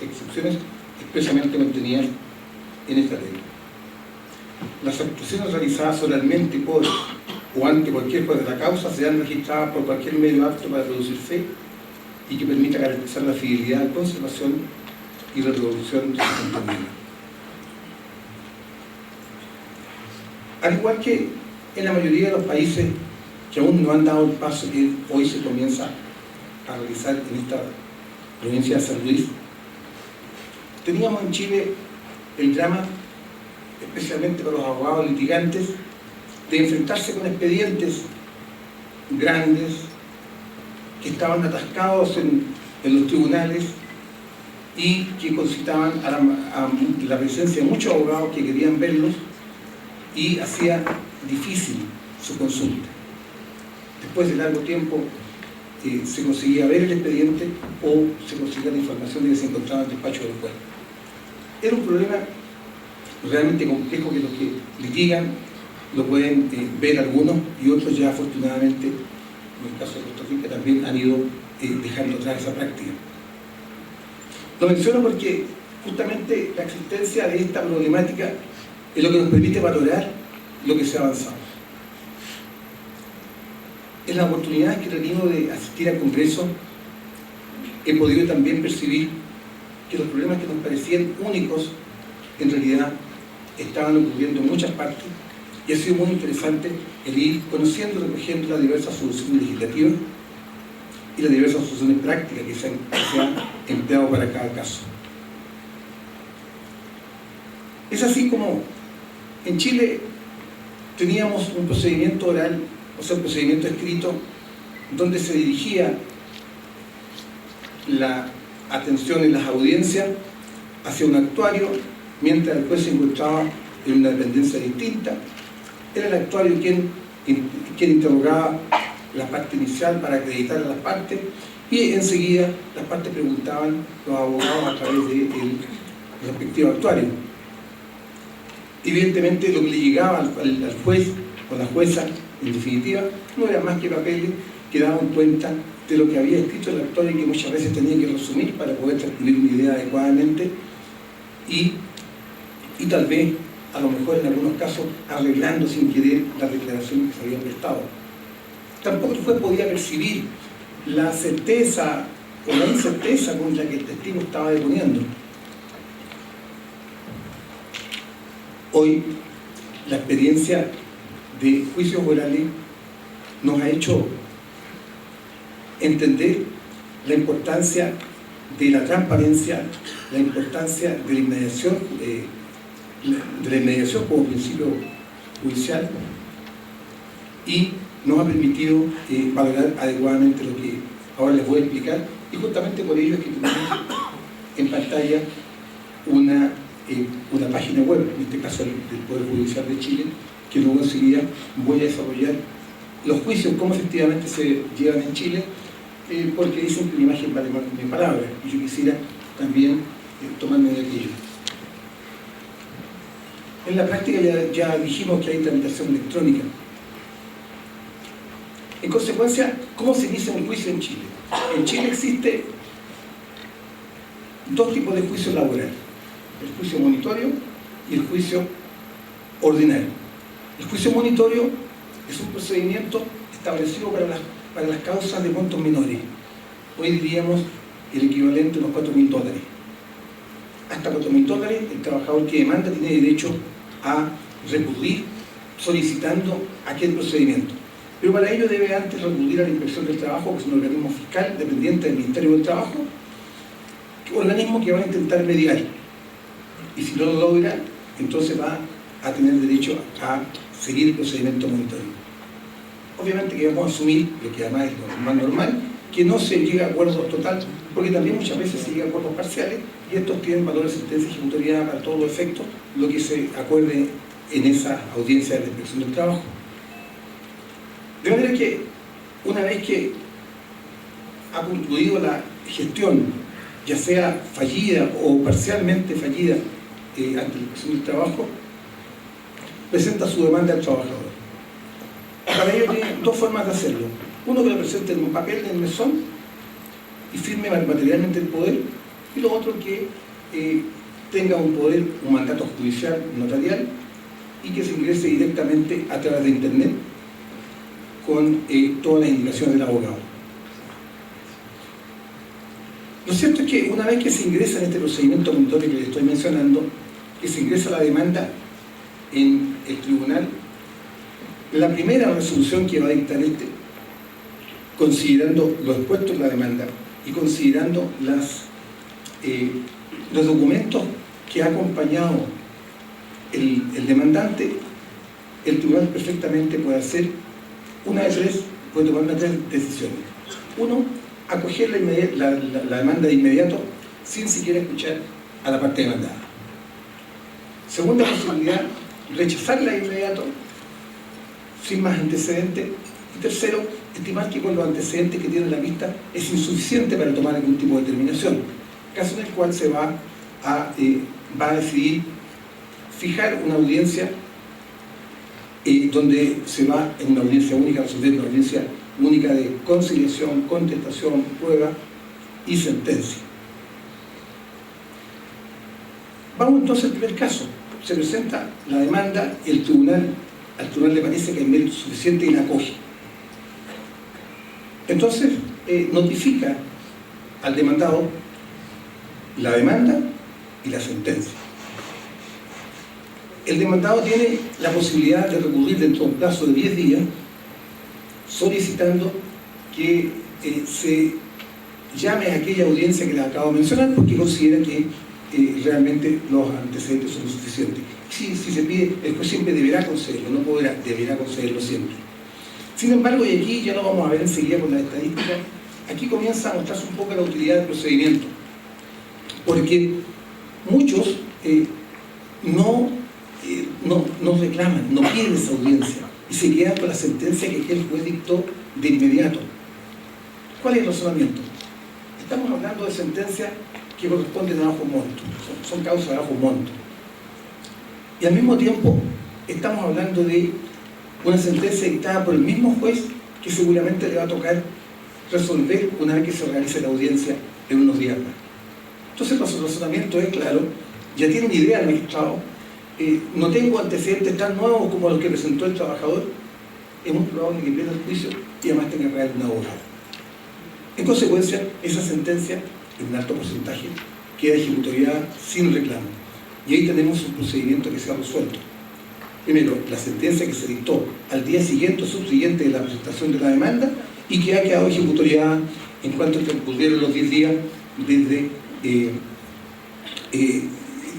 [SPEAKER 4] excepciones expresamente mantenidas en esta ley. Las actuaciones realizadas oralmente por o ante cualquier juez de la causa serán registradas por cualquier medio apto para producir fe y que permita garantizar la fidelidad, conservación y reproducción de su contenido. Al igual que en la mayoría de los países que aún no han dado el paso que hoy se comienza a realizar en esta provincia de San Luis, teníamos en Chile el drama, especialmente para los abogados litigantes, de enfrentarse con expedientes grandes que estaban atascados en los tribunales y que concitaban a la presencia de muchos abogados que querían verlos y hacía difícil su consulta. Después de largo tiempo se conseguía ver el expediente o se conseguía la información de que se encontraba en el despacho del juez. Era un problema realmente complejo que los que litigan lo pueden ver algunos y otros ya afortunadamente, en el caso de Costa Rica, también han ido dejando atrás esa práctica. Lo menciono porque justamente la existencia de esta problemática es lo que nos permite valorar lo que se ha avanzado. En la oportunidad que he tenido de asistir al Congreso, he podido también percibir que los problemas que nos parecían únicos, en realidad estaban ocurriendo en muchas partes, y ha sido muy interesante el ir conociendo y recogiendo las diversas soluciones legislativas y las diversas soluciones prácticas que se han empleado para cada caso. Es así como en Chile teníamos un procedimiento oral, o sea, un procedimiento escrito, donde se dirigía la atención en las audiencias hacia un actuario, mientras el juez se encontraba en una dependencia distinta. Era el actuario quien interrogaba la parte inicial para acreditar a las partes, y enseguida las partes preguntaban los abogados a través del respectivo actuario. Evidentemente lo que le llegaba al juez o la jueza, en definitiva, no era más que papeles que daban cuenta de lo que había escrito el actuario y que muchas veces tenía que resumir para poder transcribir una idea adecuadamente y tal vez, a lo mejor en algunos casos, arreglando sin querer las declaraciones que se habían prestado. Tampoco el juez podía percibir la certeza o la incerteza con la que el testigo estaba deponiendo. Hoy, la experiencia de juicios orales nos ha hecho entender la importancia de la transparencia, la importancia de la inmediación como principio judicial, y nos ha permitido valorar adecuadamente lo que ahora les voy a explicar, y justamente por ello es que tenemos en pantalla una página web, en este caso del Poder Judicial de Chile, que luego enseguida voy a desarrollar los juicios, cómo efectivamente se llevan en Chile, porque dicen que una imagen vale más que 1000 palabras, y yo quisiera también tomarme de aquello. En la práctica ya dijimos que hay tramitación electrónica. En consecuencia, ¿cómo se inicia un juicio en Chile? En Chile existe dos tipos de juicios laborales: el juicio monitorio y el juicio ordinario. El juicio monitorio es un procedimiento establecido para las causas de montos menores. Hoy diríamos el equivalente a unos $4.000. Hasta $4.000 el trabajador que demanda tiene derecho a recurrir solicitando aquel procedimiento. Pero para ello debe antes recurrir a la Inspección del Trabajo, que es un organismo fiscal dependiente del Ministerio del Trabajo, organismo que va a intentar mediar. Y si no lo logra, entonces va a tener derecho a seguir el procedimiento monitorio. Obviamente que vamos a asumir, lo que además es lo más normal, que no se llega a acuerdos totales, porque también muchas veces se llega a acuerdos parciales, y estos tienen valor de sentencia ejecutoria para todos los efectos, lo que se acuerde en esa audiencia de la Inspección del Trabajo. De manera que, una vez que ha concluido la gestión, ya sea fallida o parcialmente fallida ante la Inspección del Trabajo, presenta su demanda al trabajador. Para ello tiene dos formas de hacerlo. Uno, que lo presente en un papel en el mesón y firme materialmente el poder, y lo otro, que tenga un poder, un mandato judicial notarial, y que se ingrese directamente a través de internet con todas las indicaciones del abogado. Lo cierto es que una vez que se ingresa en este procedimiento monitorio que les estoy mencionando, que se ingresa la demanda en el tribunal, la primera resolución que va a dictar considerando lo expuesto en la demanda y considerando los documentos que ha acompañado el demandante, el tribunal perfectamente puede hacer puede tomar una de tres decisiones. Uno, acoger la demanda de inmediato sin siquiera escuchar a la parte demandada. Segunda posibilidad, rechazarla de inmediato sin más antecedentes. Y tercero, estimar que con los antecedentes que tiene la vista es insuficiente para tomar algún tipo de determinación, caso en el cual se va a decidir fijar una audiencia donde se va en una audiencia única a resolver una audiencia única de conciliación, contestación, prueba y sentencia. Vamos entonces al primer caso. Se presenta la demanda y al tribunal le parece que hay mérito suficiente y la acoge. Entonces notifica al demandado la demanda y la sentencia. El demandado tiene la posibilidad de recurrir dentro de un plazo de 10 días solicitando que se llame a aquella audiencia que les acabo de mencionar porque considera que realmente los antecedentes son suficientes. Si se pide, el juez siempre deberá concederlo, no podrá, deberá concederlo siempre. Sin embargo, y aquí ya lo vamos a ver enseguida con las estadísticas, aquí comienza a mostrarse un poco la utilidad del procedimiento, porque muchos no reclaman, no piden esa audiencia y se quedan con la sentencia que el juez dictó de inmediato. ¿Cuál es el razonamiento? Estamos hablando de sentencias que corresponden a bajo monto, son causas de bajo monto. Y al mismo tiempo estamos hablando de una sentencia dictada por el mismo juez que seguramente le va a tocar resolver una vez que se realice la audiencia en unos días más. Entonces el razonamiento es claro, ya tiene una idea el magistrado, no tengo antecedentes tan nuevos como los que presentó el trabajador, es muy probable que pierda el juicio y además tenga que pagar un abogado. En consecuencia, esa sentencia, en un alto porcentaje, queda ejecutoriada sin reclamo. Y ahí tenemos un procedimiento que se ha resuelto. Primero, la sentencia que se dictó al día siguiente o subsiguiente de la presentación de la demanda y que ha quedado ejecutoriada en cuanto transcurrieron los 10 días desde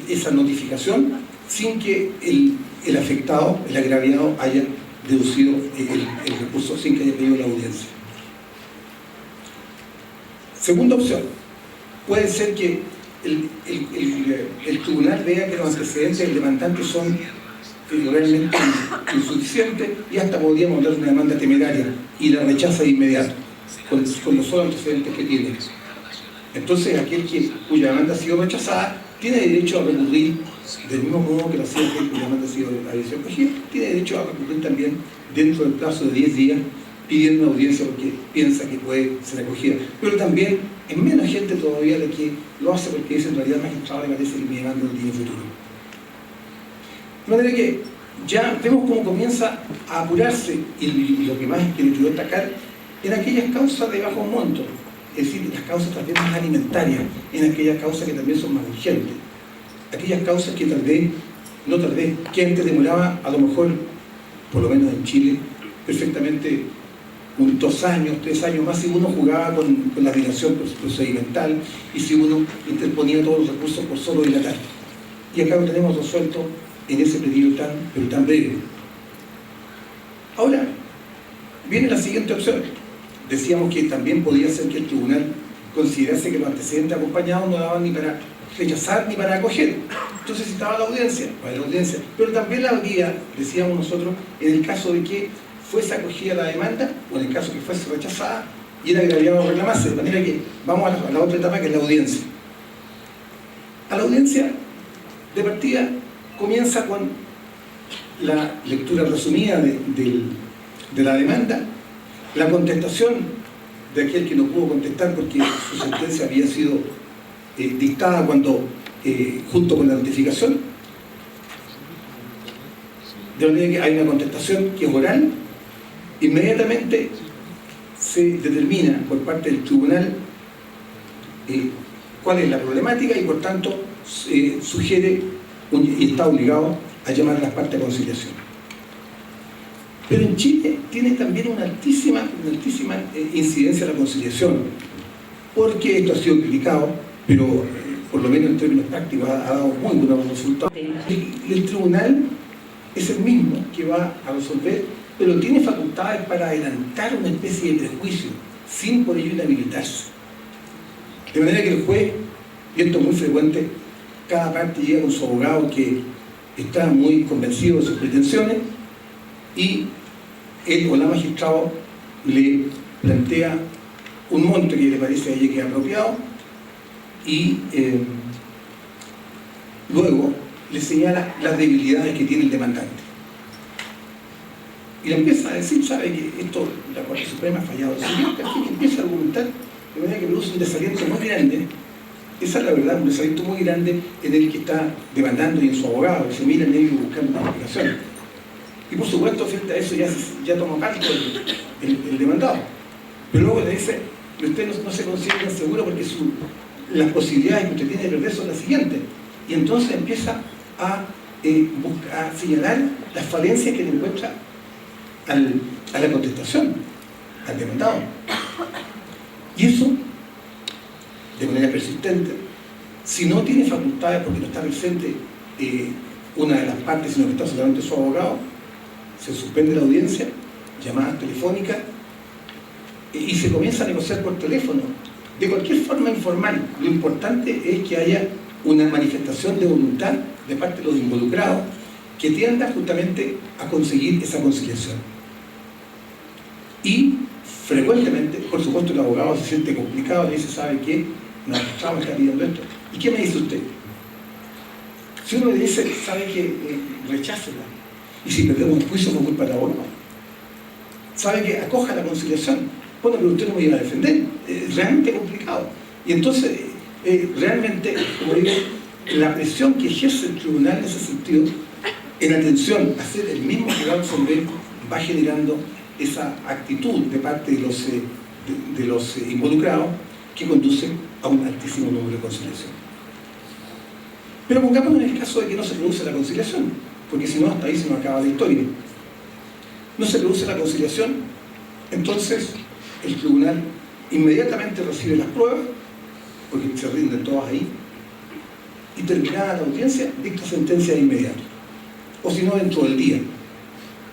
[SPEAKER 4] esa notificación, sin que el afectado, el agraviado, haya deducido el recurso, sin que haya pedido la audiencia. Segunda opción, puede ser que el tribunal vea que los antecedentes del demandante son realmente insuficientes y hasta podríamos dar una demanda temeraria y la rechaza de inmediato, con los solos antecedentes que tiene. Entonces aquel cuya demanda ha sido rechazada tiene derecho a recurrir del mismo modo que la demanda ha sido acogida, tiene derecho a recurrir también dentro del plazo de 10 días pidiendo una audiencia porque piensa que puede ser acogida. Pero también es menos gente todavía la que lo hace porque dice en realidad magistrado le parece que mi demanda no tiene futuro. De manera que ya vemos cómo comienza a apurarse y lo que más quiero destacar en aquellas causas de bajo monto, es decir, las causas también más alimentarias, en aquellas causas que también son más urgentes, aquellas causas que que antes demoraba a lo mejor, por lo menos en Chile, perfectamente 2 años, 3 años más si uno jugaba con la dilación procedimental y si uno interponía todos los recursos por solo dilatar. Y acá lo tenemos resuelto en ese periodo tan breve. Ahora, viene la siguiente opción. Decíamos que también podía ser que el tribunal considerase que los antecedentes acompañados no daban ni para rechazar ni para acoger. Entonces citaba la audiencia, pero también la habría, decíamos nosotros, en el caso de que fuese acogida la demanda o en el caso que fuese rechazada y el agraviado reclamase. De manera que vamos a la otra etapa, que es la audiencia. A la audiencia de partida comienza con la lectura resumida de la demanda, la contestación de aquel que no pudo contestar porque su sentencia había sido dictada junto con la notificación, de manera que hay una contestación que es oral. Inmediatamente se determina por parte del tribunal cuál es la problemática y por tanto sugiere y está obligado a llamar a las partes a conciliación. Pero en Chile tiene también una altísima incidencia la conciliación, porque esto ha sido criticado, pero por lo menos en términos prácticos ha dado muy buenos resultados. El tribunal es el mismo que va a resolver, pero tiene facultades para adelantar una especie de prejuicio, sin por ello inhabilitarse. De manera que el juez, y esto es muy frecuente, cada parte llega con su abogado que está muy convencido de sus pretensiones y él o la magistrado le plantea un monto que le parece a ella que es apropiado y luego le señala las debilidades que tiene el demandante. Y le empieza a decir, sabe que esto, la Corte Suprema ha fallado. Y empieza a argumentar de manera que produce un desaliento muy grande. Esa es la verdad, un desaliento muy grande en el que está demandando y en su abogado, que se mira en ello buscando una explicación. Y por supuesto, frente a eso ya toma parte el demandado. Pero luego le dice, usted no se considera seguro porque las posibilidades que usted tiene de perder son las siguientes. Y entonces empieza a señalar las falencias que le encuentra a la contestación, al demandado. Y eso, de manera persistente, si no tiene facultades porque no está presente una de las partes, sino que está solamente su abogado, se suspende la audiencia, llamadas telefónicas, y se comienza a negociar por teléfono, de cualquier forma informal. Lo importante es que haya una manifestación de voluntad de parte de los involucrados que tienda justamente a conseguir esa conciliación. Y frecuentemente, por supuesto, el abogado se siente complicado, le dice, ¿sabe qué? No, me está pidiendo esto. ¿Y qué me dice usted? Si uno le dice, ¿sabe qué? Rechácela. Y si perdemos el juicio, no culpa de la abogado. ¿Sabe qué? Acoja la conciliación. Bueno, pero usted no me iba a defender. Es realmente complicado. Y entonces, realmente, como digo, la presión que ejerce el tribunal en ese sentido, en atención a ser el mismo que va a resolver, va generando esa actitud de parte de los involucrados que conduce a un altísimo número de conciliación. Pero pongamos en el caso de que no se produce la conciliación, porque si no, hasta ahí se nos acaba la historia. No se produce la conciliación, entonces el tribunal inmediatamente recibe las pruebas, porque se rinden todas ahí, y terminada la audiencia, dicta sentencia de inmediato, o si no, dentro del día,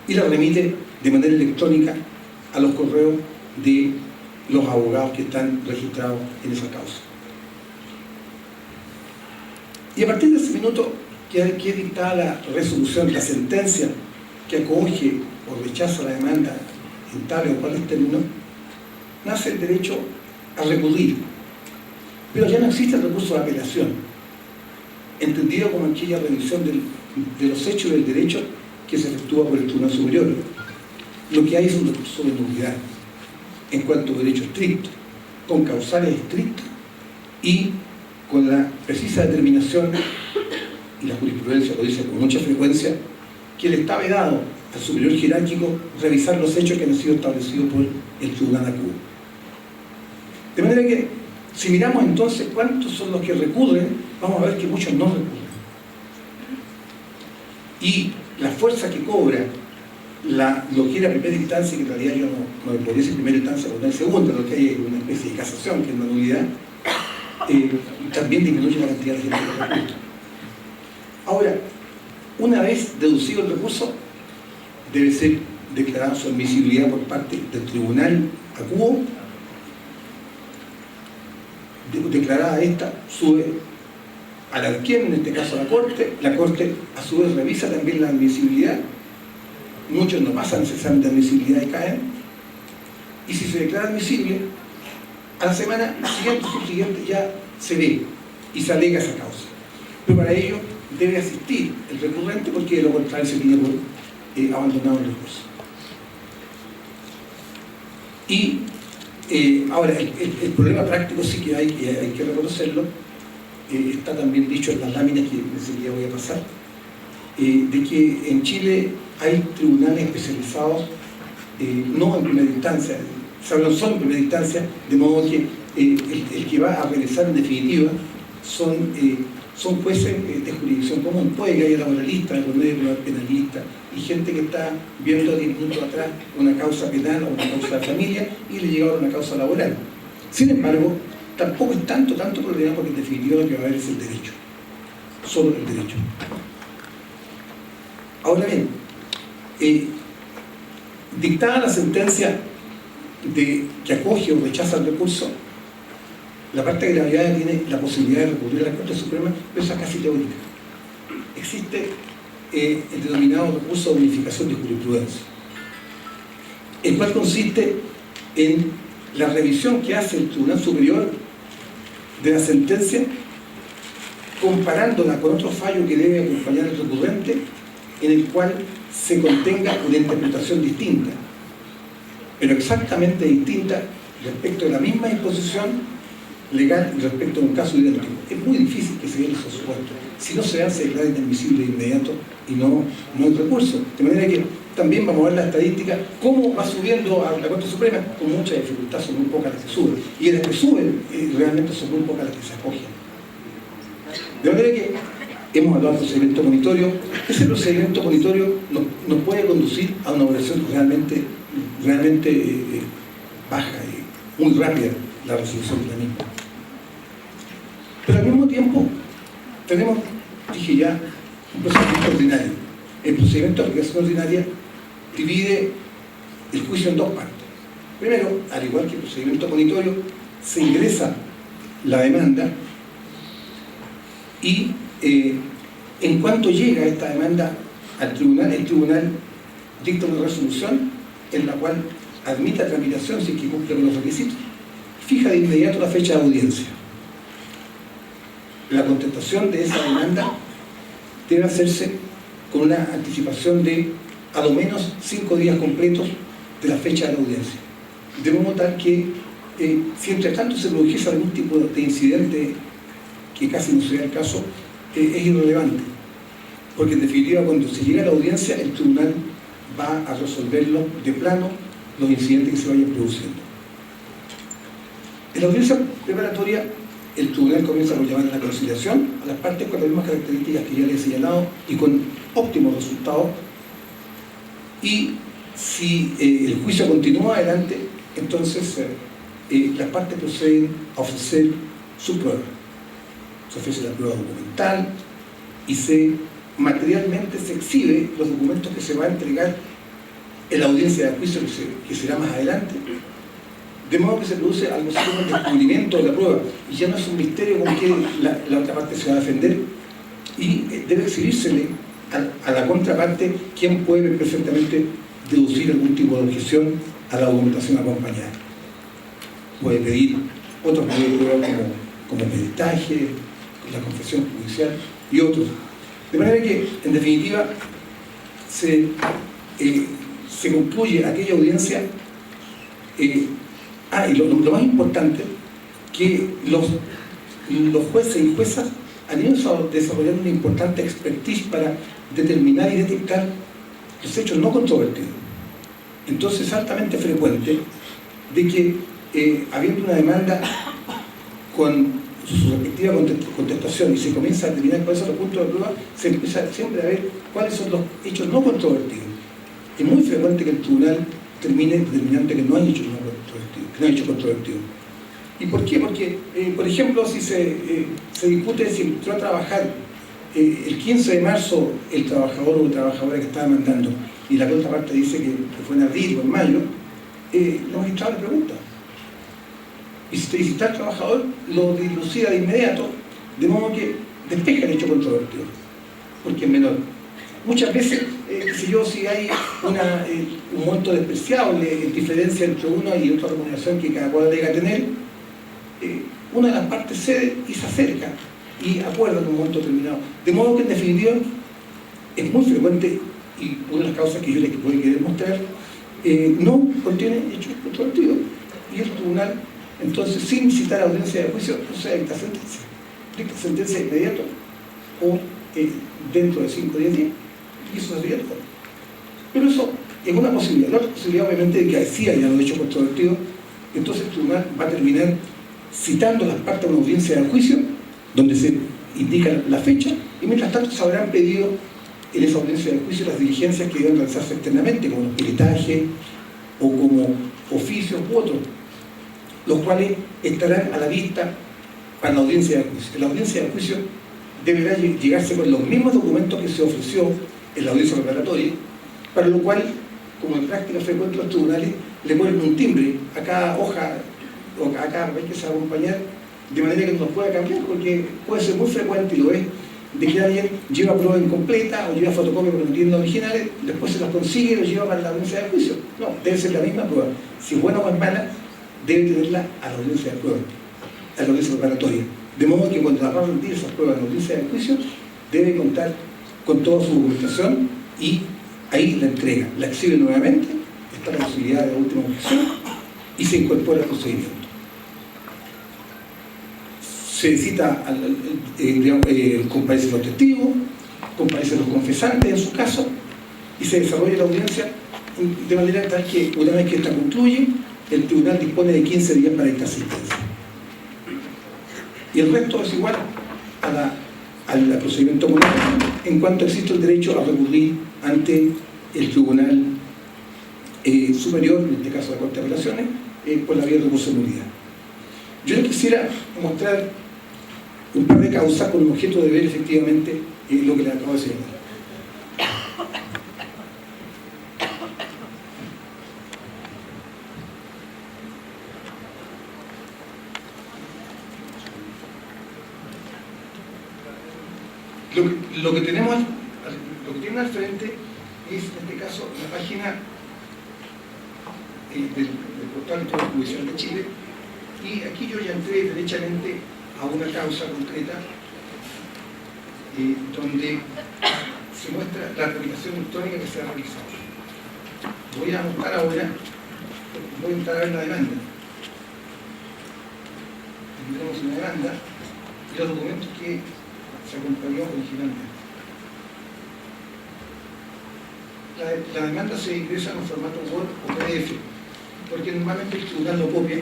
[SPEAKER 4] y la remite de manera electrónica a los correos de los abogados que están registrados en esa causa. Y a partir de ese minuto que dictada la resolución, la sentencia que acoge o rechaza la demanda en tal o cual término, nace el derecho a recurrir. Pero ya no existe el recurso de apelación, entendido como aquella revisión de los hechos del derecho que se efectúa por el Tribunal Superior. Lo que hay es un recurso de nulidad en cuanto a derecho estricto, con causales estrictos y con la precisa determinación, y la jurisprudencia lo dice con mucha frecuencia, que le está vedado al superior jerárquico revisar los hechos que han sido establecidos por el tribunal acudo. De manera que, si miramos entonces cuántos son los que recurren, vamos a ver que muchos no recurren. Y la fuerza que cobra lo que era primera instancia, que en realidad yo no me podría decir primera instancia porque no hay segunda, lo que hay es una especie de casación, que es una nulidad, también disminuye la cantidad de gente que recurre. Ahora, una vez deducido el recurso, debe ser declarada su admisibilidad por parte del tribunal acuo. Declarada esta, sube al arquien, en este caso a la Corte a su vez revisa también la admisibilidad, muchos no pasan ese examen de admisibilidad y caen, y si se declara admisible, a la semana siguiente o subsiguiente ya se ve y se alega esa causa. Pero para ello debe asistir el recurrente, porque de lo contrario se tiene por abandonado el recurso. Y ahora, el problema práctico sí que hay que reconocerlo, está también dicho en las láminas que enseguida voy a pasar, de que en Chile hay tribunales especializados no en primera instancia, solo en primera instancia, de modo que el que va a realizar en definitiva son jueces de jurisdicción común. Puede que haya laboralistas, penalistas y gente que está viendo a 10 minutos atrás una causa penal o una causa de familia y le llega ahora una causa laboral. Sin embargo, tampoco es tanto problema, porque en definitiva lo que va a haber es el derecho, solo el derecho. Ahora bien, dictada la sentencia que acoge o rechaza el recurso, la parte de gravedad tiene la posibilidad de recurrir a la Corte Suprema, pero esa es casi teórica. Existe el denominado recurso de unificación de jurisprudencia, el cual consiste en la revisión que hace el Tribunal Superior de la sentencia, comparándola con otro fallo que debe acompañar al recurrente, en el cual se contenga una interpretación distinta, pero exactamente distinta respecto de la misma disposición legal y respecto a un caso idéntico. Es muy difícil que se den esos supuestos. Si no se dan, se declara inadmisible de inmediato y no hay recurso. De manera que también vamos a ver la estadística, cómo va subiendo a la Corte Suprema, con mucha dificultad, son muy pocas las que suben. Y las que suben, realmente son muy pocas las que se acogen. De manera que hemos hablado del procedimiento monitorio. Ese procedimiento monitorio nos puede conducir a una evaluación realmente baja y muy rápida, la resolución de la misma. Pero al mismo tiempo tenemos, dije ya, un procedimiento ordinario. El procedimiento de aplicación ordinaria divide el juicio en dos partes. Primero, al igual que el procedimiento monitorio, se ingresa la demanda y en cuanto llega esta demanda al tribunal, el tribunal dicta una resolución en la cual admite tramitación sin que cumpla con los requisitos. Fija de inmediato la fecha de audiencia. La contestación de esa demanda debe hacerse con una anticipación de a lo menos 5 días completos de la fecha de la audiencia. De modo tal que si entre tanto se produjese algún tipo de incidente, que casi no sea el caso, es irrelevante, porque en definitiva cuando se llega a la audiencia el tribunal va a resolverlo de plano los incidentes que se vayan produciendo. En la audiencia preparatoria el tribunal comienza por llamar a la conciliación a las partes con las mismas características que ya les he señalado y con óptimos resultados, y si el juicio continúa adelante, entonces las partes proceden a ofrecer su prueba. Se ofrece la prueba documental y materialmente se exhibe los documentos que se va a entregar en la audiencia de juicio que será más adelante, de modo que se produce algo así como el descubrimiento de la prueba, y ya no es un misterio con que la otra parte se va a defender, y debe exhibírsele a la contraparte quien puede perfectamente deducir algún tipo de objeción a la documentación acompañada. Puede pedir otros medios de prueba como peritaje, la confesión judicial y otros. De manera que, en definitiva, se concluye aquella audiencia. Y lo más importante, que los jueces y juezas han ido desarrollando una importante expertise para determinar y detectar los hechos no controvertidos. Entonces es altamente frecuente de que, habiendo una demanda con su respectiva contestación y se comienza a determinar cuáles son los puntos de prueba, se empieza siempre a ver cuáles son los hechos no controvertidos. Es muy frecuente que el tribunal termine determinando que no hay hechos controvertidos. ¿Y por qué? Porque, por ejemplo, si se discute si entró a trabajar el 15 de marzo el trabajador o la trabajadora que está demandando y la contraparte dice que fue en abril o en mayo, la magistrada le pregunta. Y si está el trabajador, lo dilucida de inmediato, de modo que despeja el hecho controvertido, porque es menor. Muchas veces, si hay un monto despreciable en diferencia entre una y otra remuneración que cada cual debe tener, una de las partes cede y se acerca y acuerdan un monto determinado. De modo que, en definitiva, es muy frecuente, y una de las causas que yo les voy a querer mostrar, no contiene hechos controvertidos, y el tribunal, entonces, sin citar audiencia de juicio, procede a dictar sentencia. Dicta sentencia de inmediato o dentro de 5 o 10 días, y eso sería todo. Pero eso es una posibilidad. La otra posibilidad, obviamente, de que sí haya los hechos controvertidos, entonces el tribunal va a terminar citando las partes de una audiencia de juicio, donde se indica la fecha, y mientras tanto se habrán pedido en esa audiencia de juicio las diligencias que deben realizarse externamente, como los peritajes o como oficios u otros, los cuales estarán a la vista para la audiencia de juicio. En la audiencia de juicio deberá llegarse con los mismos documentos que se ofreció en la audiencia preparatoria, para lo cual, como en práctica frecuente los tribunales, le ponen un timbre a cada hoja o a cada papel que se va a acompañar, de manera que no pueda cambiar, porque puede ser muy frecuente, y lo es, de que alguien lleva prueba incompleta o lleva fotocopias pero no tienen originales, después se las consigue y los lleva para la audiencia de juicio. No, debe ser la misma prueba. Si es buena o es mala, debe tenerla a la audiencia de prueba, a la audiencia preparatoria. De modo que cuando va a rendir esas pruebas en la audiencia de juicio, debe contar con toda su documentación y ahí la entrega, la exhibe nuevamente, está la posibilidad de última objeción y se incorpora al procedimiento. Se cita, comparecen los testigos, comparecen los confesantes en su caso, y se desarrolla la audiencia de manera tal que una vez que esta concluye, el tribunal dispone de 15 días para esta sentencia. Y el resto es igual al procedimiento común, en cuanto existe el derecho a recurrir ante el tribunal superior, en este caso la Corte de Apelaciones, por la vía de recurso de nulidad. Yo les quisiera mostrar un par de causas con el objeto de ver efectivamente lo que les acabo de señalar. Lo que tienen al frente es, en este caso, la página del portal judicial de Chile, y aquí yo ya entré derechamente a una causa concreta donde se muestra la tramitación electrónica que se ha realizado. Voy a mostrar ahora, voy a entrar a ver la demanda. Tendremos una demanda y los documentos que se acompañó originalmente. La demanda se ingresa en un formato Word o PDF, porque normalmente el tribunal lo copia.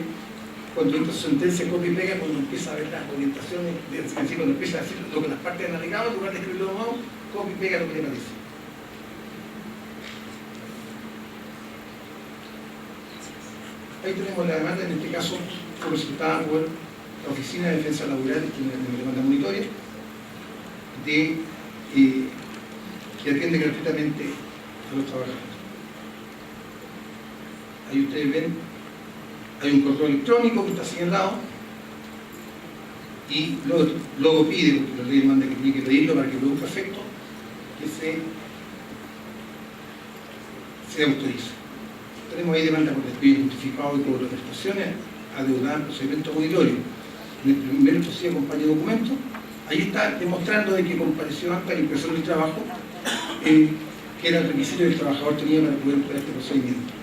[SPEAKER 4] Cuando entra su sentencia, copia y pega, cuando empieza a ver las orientaciones, es decir, cuando empieza a decir lo que las partes han alegado, en lugar de escribirlo de nuevo, copia y pega lo que le parece. Ahí tenemos la demanda, en este caso fue presentada por la Oficina de Defensa Laboral, que es una demanda monitoria, que atiende gratuitamente a los trabajadores. Ahí ustedes ven, hay un correo electrónico que está señalado y luego pide, porque la ley manda que tiene que pedirlo para que produzca efecto, que se autorice. Tenemos ahí demanda por despido injustificado y cobro de prestaciones adeudadas en procedimiento monitorio. En el primer proceso acompaña documento. Ahí está demostrando de que compareció ante la impresión del trabajo, que era el requisito que el trabajador tenía para poder emplear este procedimiento.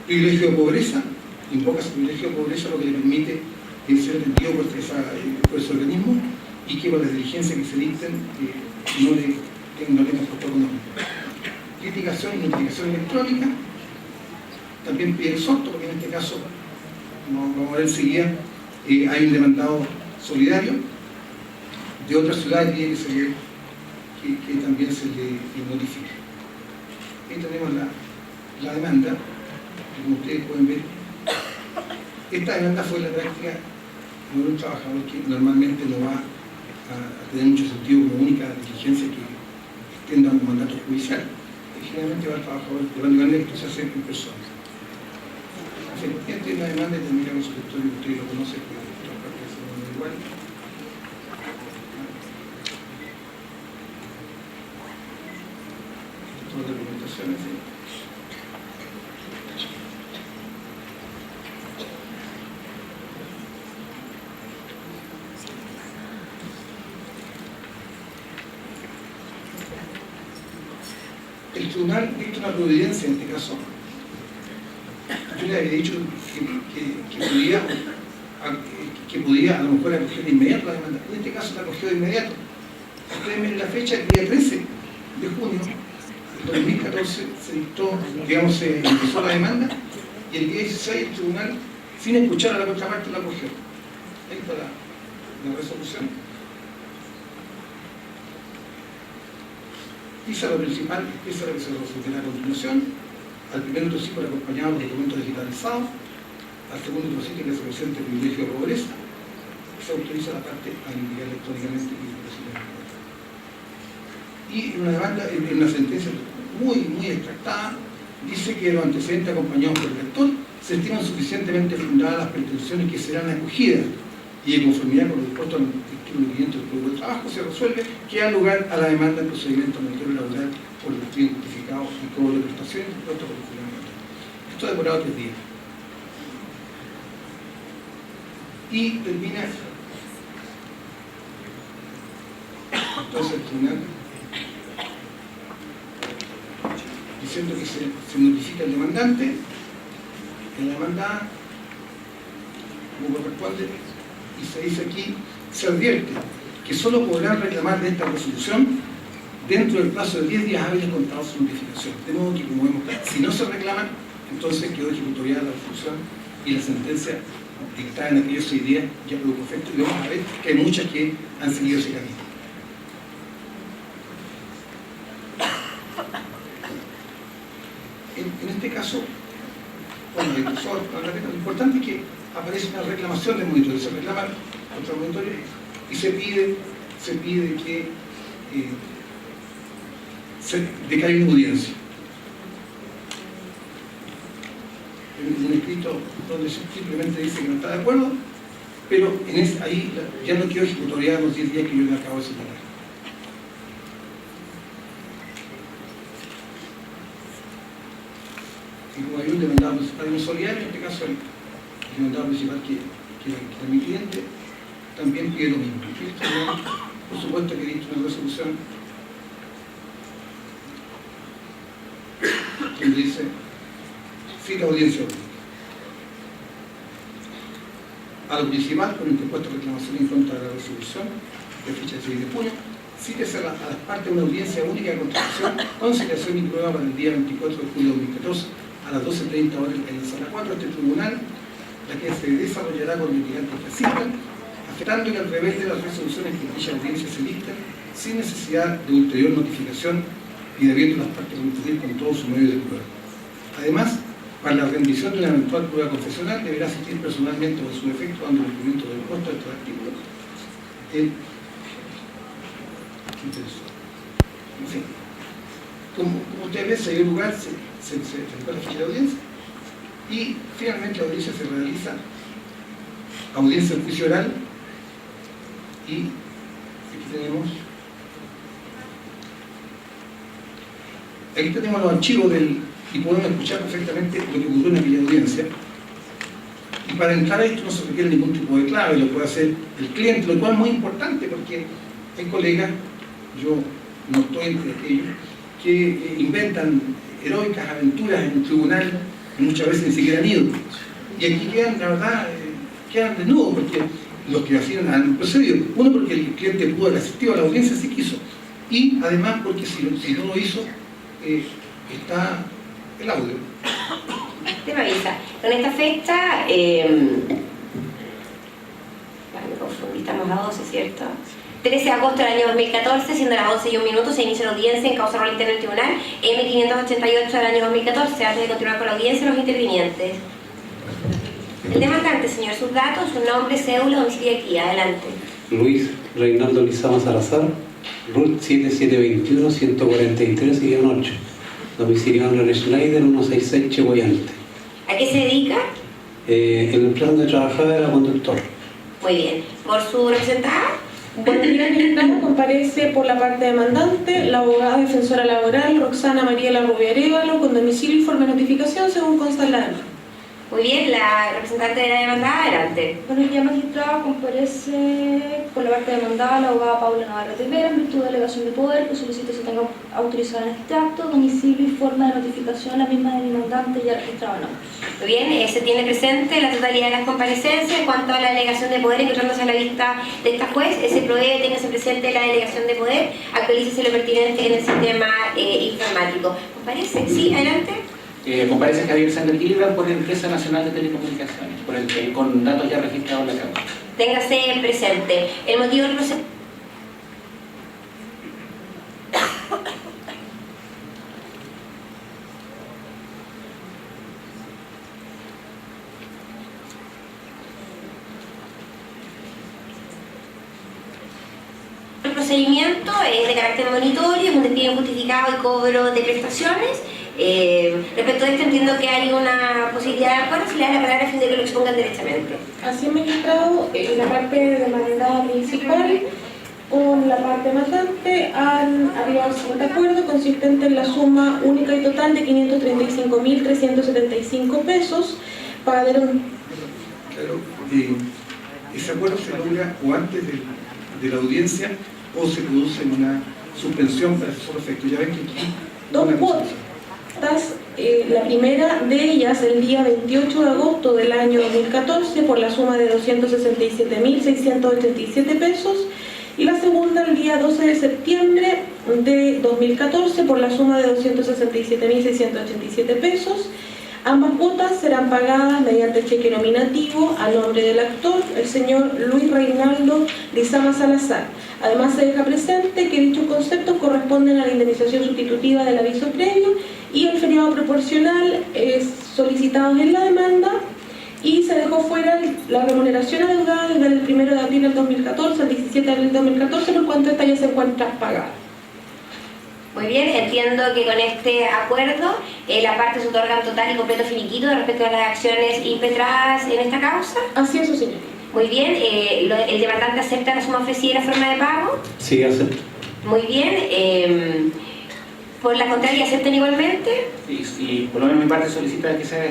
[SPEAKER 4] Privilegio de pobreza, invoca ese privilegio de pobreza, lo que le permite ser atendido por ese organismo y que con las diligencias que se dicten no le tengan costo económico. Litigación y notificación electrónica, también pide exhorto, porque en este caso, como vamos a ver enseguida, hay un demandado solidario de otra ciudad que también se le notifique. Ahí tenemos la demanda. Como ustedes pueden ver, esta demanda fue en la práctica por un trabajador que normalmente no va a tener mucho sentido como única diligencia que extienda un mandato judicial. Y generalmente va al trabajador que se hace en persona. Efectivamente, una demanda termina con su historia, que ustedes lo conocen, que en otras partes se llama igual. Toda la documentación, ¿sí? El tribunal dicta una providencia en este caso. Yo le había dicho que podía a lo mejor acoger de inmediato la demanda. En este caso la acogió de inmediato. Ustedes miren la fecha, el día 13 de junio del 2014 se dictó, digamos, se empezó la demanda, y el día 16 el tribunal sin escuchar a la contraparte la acogió. Ahí está la resolución. Dice lo principal, esa es lo que se resolverá a continuación. Al primer trocito le acompañaban los documentos digitalizados. Al segundo trocito que se presente el privilegio de pobreza. Se autoriza la parte a enviar electrónicamente y en una demanda, en una sentencia muy extractada, dice que los antecedentes acompañados por el lector se estiman suficientemente fundadas las pretensiones que serán acogidas y en conformidad con lo dispuesto en el artículo 500 del Código del Trabajo se resuelve que da lugar a la demanda del procedimiento monetario laboral por el bien justificado y cobro de prestaciones impuestos por el juramento. Esto ha demorado 3 días. Y termina entonces el tribunal diciendo que se notifica al demandante, en la demandada, como corresponde, y se dice aquí, se advierte que solo podrán reclamar de esta resolución dentro del plazo de 10 días hábiles contados su notificación. De modo que, como vemos, si no se reclaman, entonces quedó ejecutoriada la resolución y la sentencia dictada en aquellos 6 días ya produjo efecto, y vamos a ver que hay muchas que han seguido ese camino. En este caso, bueno, lo importante es que aparece una reclamación del monitoreo, se reclama contra el monitoreo y se pide que decaiga una audiencia. En un escrito donde simplemente dice que no está de acuerdo, pero ahí ya no quiero ejecutoriar los 10 días que yo le acabo de señalar. Y como hay un demandado principal y un solidario, en este caso el demandado principal que era mi cliente, también pide lo mismo. Por supuesto que he dicho una resolución que dice cita audiencia pública. A lo principal, con interpuesta reclamación en contra de la resolución de fecha de 6 de junio, cítese a las partes una audiencia única de conciliación, conciliación y prueba para el día 24 de julio de 2014 a las 12:30 horas en la sala 4 de este tribunal, la que se desarrollará con litigantes que asistan, afectando que al revés de las resoluciones que en dicha audiencia se dictan, sin necesidad de ulterior notificación y debiendo las partes concluir con todos sus medios de prueba. Además, para la rendición de una eventual prueba confesional deberá asistir personalmente o en su defecto dando cumplimiento del costo de estos artículos. En fin, como ustedes ven, se dio lugar, se fue la ficha de audiencia y finalmente la audiencia se realiza, audiencia en juicio oral, y aquí tenemos los archivos y podemos escuchar perfectamente lo que ocurrió en aquella audiencia. Y para entrar a esto no se requiere ningún tipo de clave, lo puede hacer el cliente, lo cual es muy importante porque hay colegas, yo no estoy entre aquellos, que inventan heroicas aventuras en un tribunal y muchas veces ni siquiera han ido. Y aquí quedan, la verdad, quedan desnudos porque los que hacían han procedido. Uno, porque el cliente pudo haber asistido a la audiencia si quiso, y además porque si no lo hizo, está el audio.
[SPEAKER 5] Te me avisa. Con esta fecha, me confundí, estamos a 12, ¿cierto? 13 de agosto del año 2014, siendo las 11:01, se inicia la audiencia en causa oral interna del tribunal M588 del año 2014. Antes de continuar con la audiencia, los intervinientes. El demandante, señor, sus datos, su nombre, cédula, domicilio aquí. Adelante.
[SPEAKER 6] Luis Reinaldo Lizama Salazar, RUT 7721-143-8, domicilio en Schneider 166 Chehuayante.
[SPEAKER 5] ¿A qué se dedica?
[SPEAKER 6] En el plano de trabajador era conductor.
[SPEAKER 5] Muy bien. ¿Por su representada?
[SPEAKER 7] Cuando llega el plano comparece por la parte demandante la abogada defensora laboral Roxana María Larrubia Arévalo con domicilio y forma de notificación según consta en la demanda.
[SPEAKER 5] Muy bien, la representante de la demandada, adelante.
[SPEAKER 8] Buenos días, magistrado. Comparece por la parte demandada la abogada Paula Navarro Tevera en virtud de delegación de poder que solicita se tenga autorizada en este acto, domicilio y forma de notificación, la misma del demandante ya registrada no.
[SPEAKER 5] Muy bien, se tiene presente la totalidad de las comparecencias. En cuanto a la delegación de poder, encontrándose a la vista de esta juez, se provee, téngase presente la delegación de poder, actualícese lo pertinente en el sistema informático. ¿Comparece? Sí, adelante.
[SPEAKER 9] Comparece Javier Sanguilibra por la Empresa Nacional de Telecomunicaciones, con datos ya registrados en la causa.
[SPEAKER 5] Téngase presente. El motivo del proceso. El procedimiento es de carácter monitorio, es un despido injustificado y cobro de prestaciones. Respecto a esto entiendo que hay una posibilidad de acuerdo, si le da la palabra a fin de que lo expongan derechamente.
[SPEAKER 7] Así, magistrado, la parte demandada principal con la parte demandante han arribado a un acuerdo consistente en la suma única y total de 535.375 pesos para dar un...
[SPEAKER 4] Claro, ese acuerdo se logra o antes de la audiencia o se produce una suspensión para ese solo efecto. Ya ven que aquí
[SPEAKER 7] dos cuotas. La primera de ellas el día 28 de agosto del año 2014 por la suma de 267.687 pesos y la segunda el día 12 de septiembre de 2014 por la suma de 267.687 pesos. Ambas cuotas serán pagadas mediante cheque nominativo a nombre del actor, el señor Luis Reinaldo Lizama Salazar. Además se deja presente que dichos conceptos corresponden a la indemnización sustitutiva del aviso previo y el feriado proporcional solicitados en la demanda, y se dejó fuera la remuneración adeudada desde el 1 de abril del 2014 al 17 de abril del 2014, por cuanto esta ya se encuentra pagada.
[SPEAKER 5] Muy bien, entiendo que con este acuerdo la parte se otorga un total y completo finiquito respecto a las acciones impetradas en esta causa.
[SPEAKER 7] Así es, señor.
[SPEAKER 5] Muy bien, ¿el demandante acepta la suma ofrecida y la forma de pago?
[SPEAKER 6] Sí, acepto.
[SPEAKER 5] Muy bien, ¿por la contraria aceptan igualmente?
[SPEAKER 9] Sí, y por lo menos mi parte solicita que sea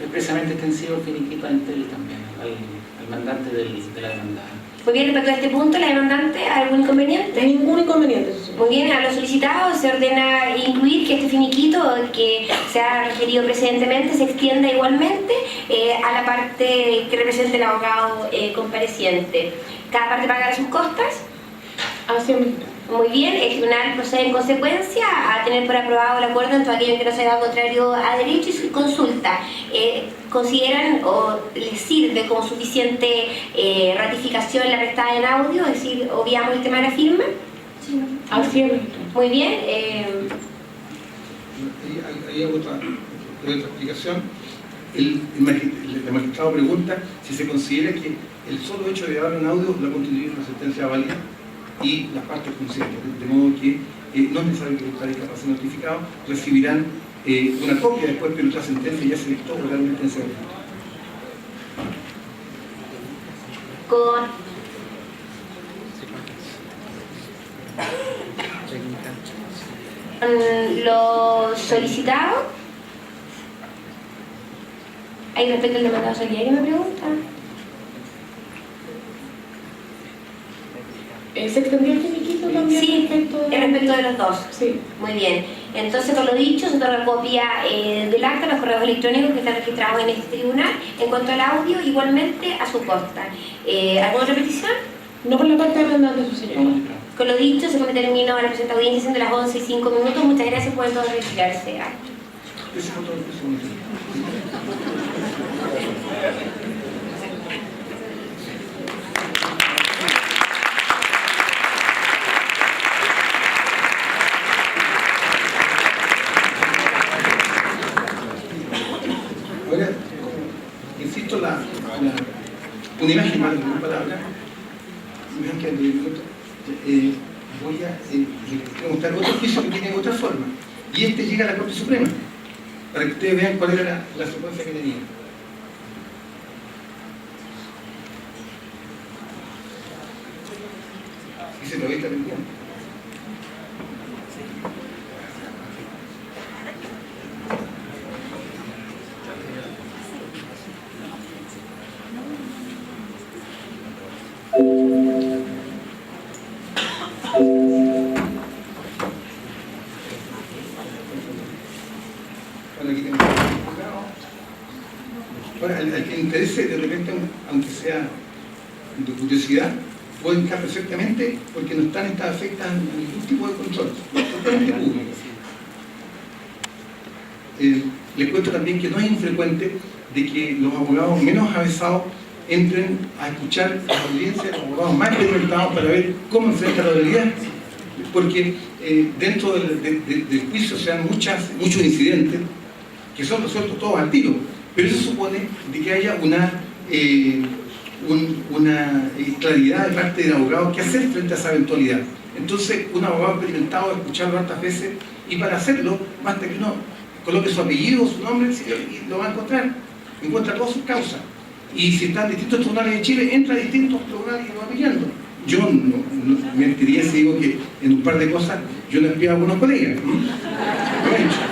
[SPEAKER 9] expresamente extensivo el finiquito ante él también, al mandante de la demandada.
[SPEAKER 5] Muy bien, respecto a este punto, ¿la demandante algún inconveniente?
[SPEAKER 7] Ningún inconveniente, señor.
[SPEAKER 5] Muy bien, a lo solicitado se ordena incluir que este finiquito que se ha referido precedentemente se extienda igualmente a la parte que represente el abogado compareciente. ¿Cada parte pagará sus costas?
[SPEAKER 7] Así es.
[SPEAKER 5] Muy bien, el tribunal procede en consecuencia a tener por aprobado el acuerdo en todo aquello que no sea contrario a derecho y su consulta. ¿Consideran o les sirve como suficiente ratificación la prestada en audio? Es decir, obviamos el tema de la firma.
[SPEAKER 8] Sí.
[SPEAKER 7] Así es.
[SPEAKER 5] Muy bien.
[SPEAKER 4] Hay otra explicación. El magistrado pregunta si se considera que el solo hecho de dar un audio la constituye una sentencia válida y las partes conscientes, de modo que no es necesario que buscar incapacidad notificado, recibirán una copia después, pero otra sentencia ya se dictó oralmente en ese momento.
[SPEAKER 5] Lo solicitado. ¿Hay respecto al demandado solidario, me pregunta?
[SPEAKER 7] ¿Se extendió el finiquito también?
[SPEAKER 5] Sí, respecto de los dos.
[SPEAKER 7] Sí.
[SPEAKER 5] Muy bien. Entonces, por lo dicho, se otorga copia del acta, los correos electrónicos que están registrados en este tribunal. En cuanto al audio, igualmente a su costa. ¿Alguna otra petición?
[SPEAKER 7] No por la parte demandante, su señoría.
[SPEAKER 5] Con lo dicho, se me terminó la presente audiencia siendo las 11:05. Muchas gracias por todo retirarse.
[SPEAKER 4] Ahora, insisto, una imagen más de una palabra, me han quedado 10 minutos. Voy a mostrar otro juicio que tiene otra forma. Y este llega a la Corte Suprema, para que ustedes vean cuál era la secuencia que tenía. Y se todavía está pendiente. Ahora, al que interese de repente, aunque sea de curiosidad, pueden entrar perfectamente porque no están afectas a ningún tipo de control, totalmente público. les cuento también que no es infrecuente de que los abogados menos avesados entren a escuchar las audiencias de los abogados más experimentados para ver cómo enfrenta la realidad, porque dentro del juicio se dan muchos incidentes que son resueltos todos al tiro, pero eso supone de que haya una claridad de parte del abogado que hacer frente a esa eventualidad. Entonces, un abogado experimentado, escucharlo hartas veces, y para hacerlo, basta que uno coloque su apellido, su nombre, y lo va a encuentra todas sus causas. Y si están distintos tribunales de Chile, entra a distintos tribunales y va pillando. Yo no mentiría si digo que en un par de cosas yo no espiaba a algunos colegas. Lo he hecho.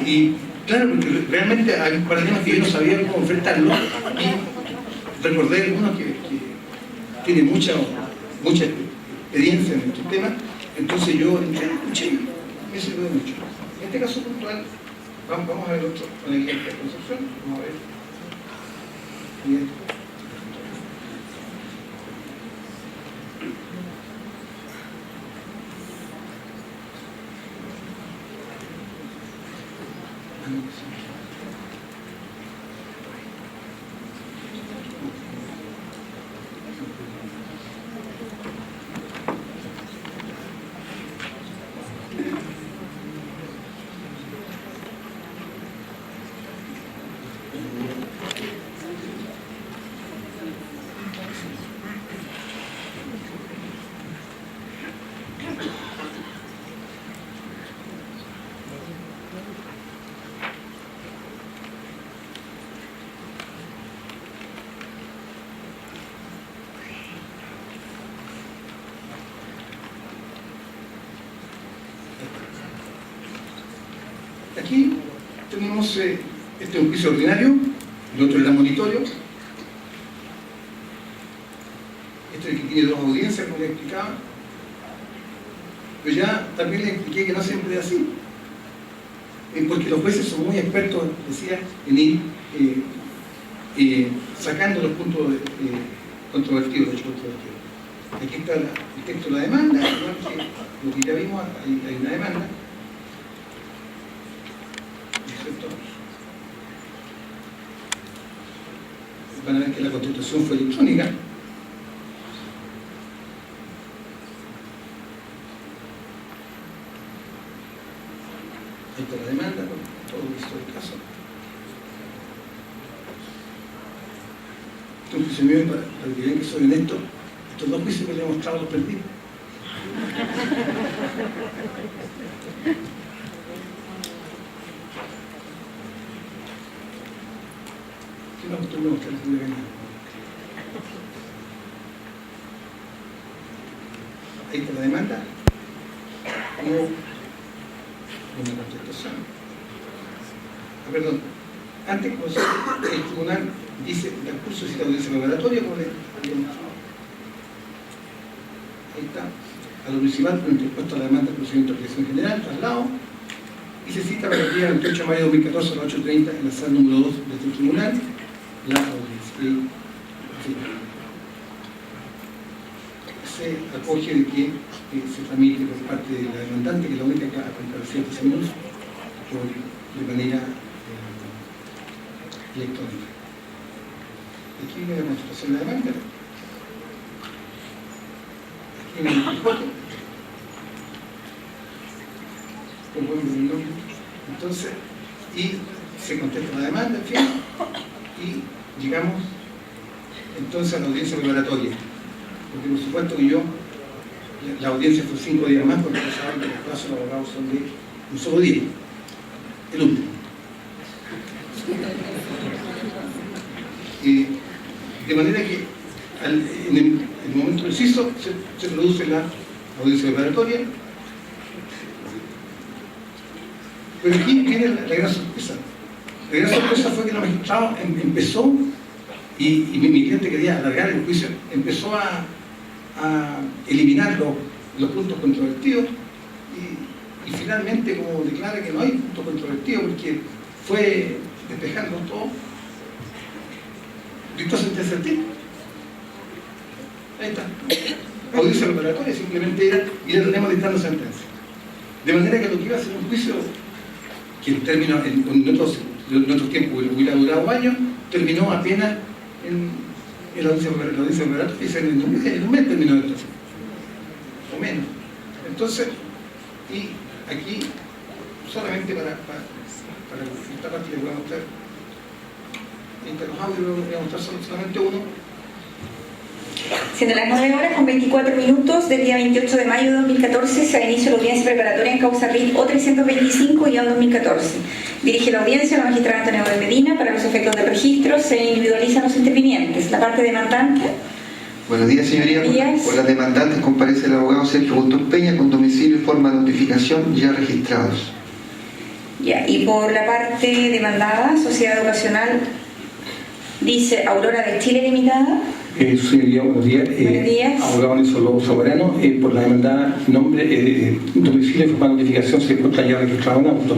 [SPEAKER 4] Y claro, porque realmente hay un par de temas que yo no sabía cómo enfrentarlo, y recordé algunos que tienen mucha experiencia en estos temas, entonces yo escuché, me sirvió mucho. En este caso puntual, vamos a ver otro con el ejemplo de Concepción, vamos a ver. Bien. Aquí tenemos, este es un juicio ordinario, el otro era monitorio. Este es el que tiene dos audiencias, como les explicaba. Pero ya también les expliqué que no siempre es así. Porque los jueces son muy expertos, decía, en ir sacando los puntos controvertidos, hechos controvertidos. Aquí está el texto de la demanda, igual que lo que ya vimos, hay una demanda. Van a ver que la contestación fue electrónica. Ahí está la demanda, con todo esto del caso. Un juicio mío, para que vean que soy honesto, estos dos juicios que les he mostrado los perdí. No, tú no, que no ganar. Ahí está la demanda. Hubo una contestación. Perdón. Antes, el tribunal dice el curso de audiencia preparatoria, como le había mostrado. Ahí está. A lo principal, por interpuesto a la demanda del procedimiento de apelación general, traslado. Y se cita para el día 28 de mayo de 2014 a las 8:30 en la sala número 2 de este tribunal. La audiencia. Se acoge de que se tramite por parte de la demandante, que es la única que ha comparecido hace minutos, de manera electrónica. Aquí viene la constitución de la demanda. Aquí viene el Quijote. Como pueden ver el nombre. Entonces, y se contesta la demanda, en fin, y llegamos entonces a la audiencia preparatoria. Porque por supuesto que la audiencia fue 5 días más, porque saben que los plazos de los abogados son de un solo día, el último. De manera que en el momento preciso se produce la audiencia preparatoria. Pero aquí viene la gran sorpresa. La gran sorpresa fue que la magistrada empezó, y mi cliente quería alargar el juicio, empezó a eliminar los puntos controvertidos, y finalmente, como declara que no hay puntos controvertidos porque fue despejando todo, dictó sentencia al tipo. Ahí está. Audiencia preparatoria simplemente era, y ya tenemos dictando sentencia. De manera que lo que iba a ser un juicio que el término en otros tiempos hubiera durado años, terminó apenas en la audiencia de relato, que en un mes terminó esto, o menos. Entonces, y aquí, solamente para esta parte les voy a mostrar, entre los audios les voy a mostrar solamente uno.
[SPEAKER 10] Siendo las 9 horas con 24 minutos del día 28 de mayo de 2014, se da inicio la audiencia preparatoria en causa RIT O325-2014. Dirige la audiencia la magistrada Antonio de Medina. Para los efectos del registro se individualizan los intervinientes. La parte demandante.
[SPEAKER 11] Buenos días, señoría. Por las demandantes comparece el abogado Sergio Gustón Peña con domicilio y forma de notificación ya registrados.
[SPEAKER 10] Ya, y por la parte demandada, Sociedad Educacional, dice Aurora de Chile Limitada.
[SPEAKER 4] Señoría, buenos días.
[SPEAKER 10] Buenos días.
[SPEAKER 4] Abogado Nelson Lobo Soberano, por la demandada nombre, domicilio y forma de notificación se encuentra ya registrado en auto.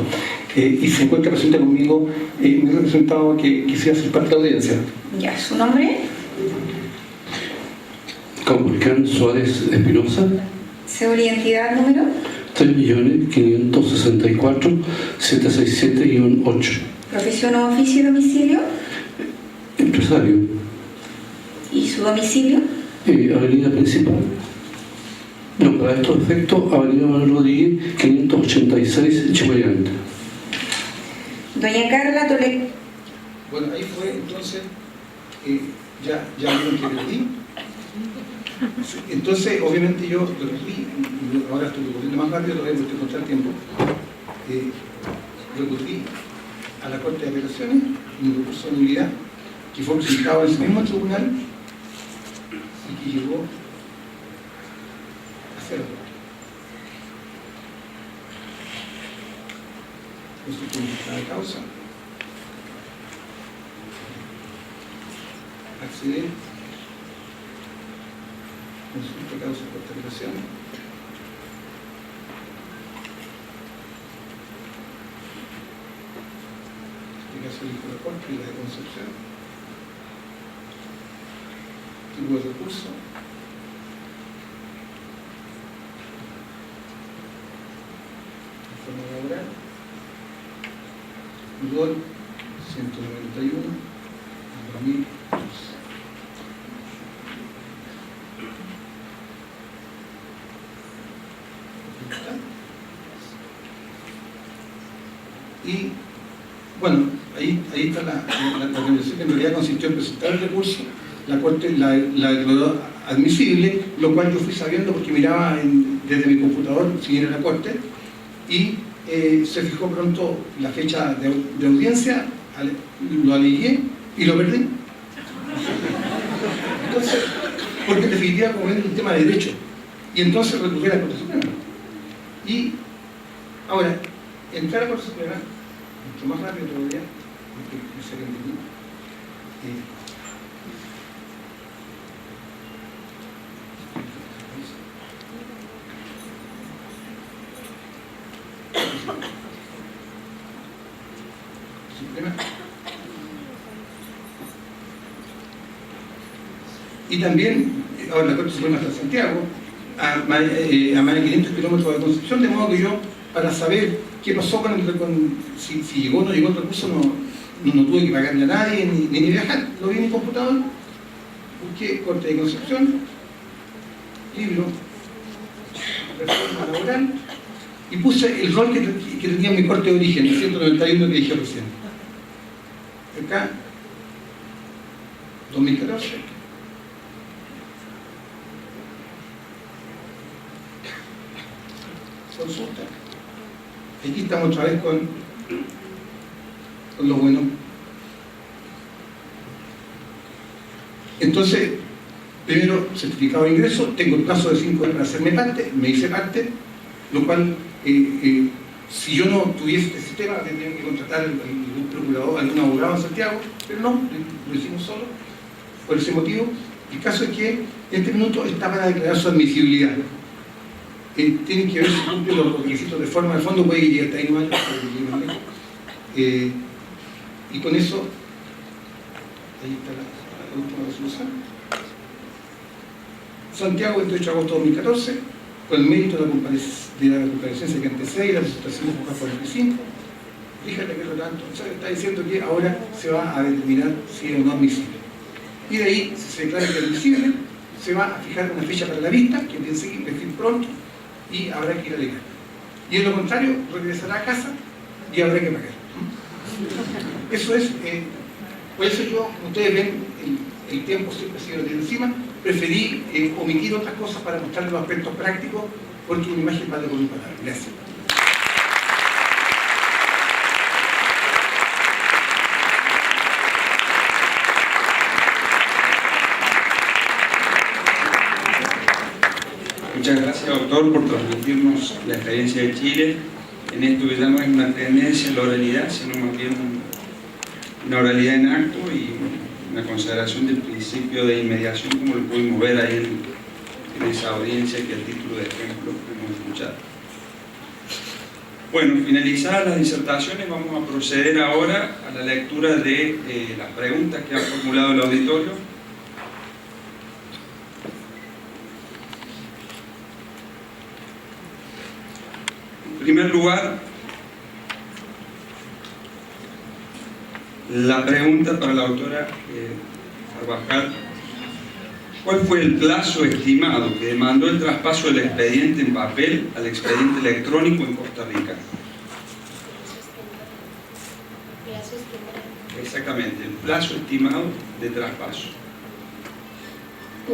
[SPEAKER 4] Y se encuentra presente conmigo mi representado que quisiera ser parte de la audiencia.
[SPEAKER 10] Ya, ¿su nombre?
[SPEAKER 6] Campurcán Suárez Espinosa.
[SPEAKER 10] ¿Seguro identidad número?
[SPEAKER 6] 3.564.767-8.
[SPEAKER 10] ¿Profesión o oficio y domicilio?
[SPEAKER 6] Empresario.
[SPEAKER 10] ¿Y su domicilio?
[SPEAKER 6] Avenida Principal. No, para estos efectos, Avenida Manuel Rodríguez, 586, Chimayante.
[SPEAKER 10] Doña Carla Toledo.
[SPEAKER 4] Bueno, ahí fue entonces, ya vieron que perdí. Entonces, obviamente yo lo perdí, ahora estoy recurriendo más rápido, todavía estoy contra el tiempo. Recurrí a la Corte de Apelaciones, un recurso de nulidad, que fue presentado en ese mismo tribunal y que llegó a cero. Constitución de causa, acceder, consulta causa de Corte de Apelaciones, explicación de la Corte y la de Concepción, tipo de recurso, informe laboral, UDOL 191 2012. Y bueno, ahí está la resolución que en realidad consistió en presentar el recurso. La Corte la declaró admisible, lo cual yo fui sabiendo porque miraba desde mi computador si era la Corte, y se fijó pronto la fecha de audiencia, lo alegué y lo perdí. Entonces, porque en definitiva como es un tema de derecho, y entonces recurrí a la Corte Suprema. Y ahora, entrar a la Corte Suprema, mucho más rápido todavía, porque no sé qué entendí. Y también, ahora la Corte Suprema está en Santiago, a más de 500 kilómetros de Concepción, de modo que yo, para saber qué pasó si llegó o no llegó el recurso, no tuve que pagarle a nadie, ni viajar, lo vi en mi computador, busqué Corte de Concepción, libro, reforma laboral, y puse el rol que tenía mi corte de origen, el 191 que dije recién. Acá, 2014. Consulta. Aquí estamos otra vez con lo bueno. Entonces, primero, certificado de ingreso, tengo el plazo de 5 años para hacerme parte, me hice parte, lo cual, si yo no tuviese este sistema, tendría que contratar algún procurador, algún abogado en Santiago, pero no, lo hicimos solo, por ese motivo. El caso es que en este minuto está para declarar su admisibilidad. Tienen que ver si cumple los requisitos de forma de fondo, puede que llegue hasta ahí no haya, y con eso, ahí está la última resolución. Santiago, el 28 de agosto de 2014, con el mérito de la comparecencia que antecede y la presentación de Juan 45, fíjate que lo tanto, o sea, está diciendo que ahora se va a determinar si es o no admisible. Y de ahí, si se declara que es admisible, se va a fijar una fecha para la vista, que tiene que decir pronto, y habrá que ir a legal. Y en lo contrario, regresará a casa y habrá que pagar. Eso es, por eso yo, como ustedes ven, el tiempo siempre se lo tiene encima, preferí omitir otras cosas para mostrarles los aspectos prácticos, porque una imagen vale por un palabra. Gracias.
[SPEAKER 2] Muchas gracias, doctor, por transmitirnos la experiencia de Chile en esto que ya no es una tendencia en la oralidad, sino más bien una oralidad en acto y una consideración del principio de inmediación, como lo pudimos ver ahí en esa audiencia que a título de ejemplo hemos escuchado. Bueno, finalizadas las disertaciones, vamos a proceder ahora a la lectura de las preguntas que ha formulado el auditorio. En primer lugar, la pregunta para la doctora Carvajal: ¿cuál fue el plazo estimado que demandó el traspaso del expediente en papel al expediente electrónico en Costa Rica? Exactamente, el plazo estimado de traspaso.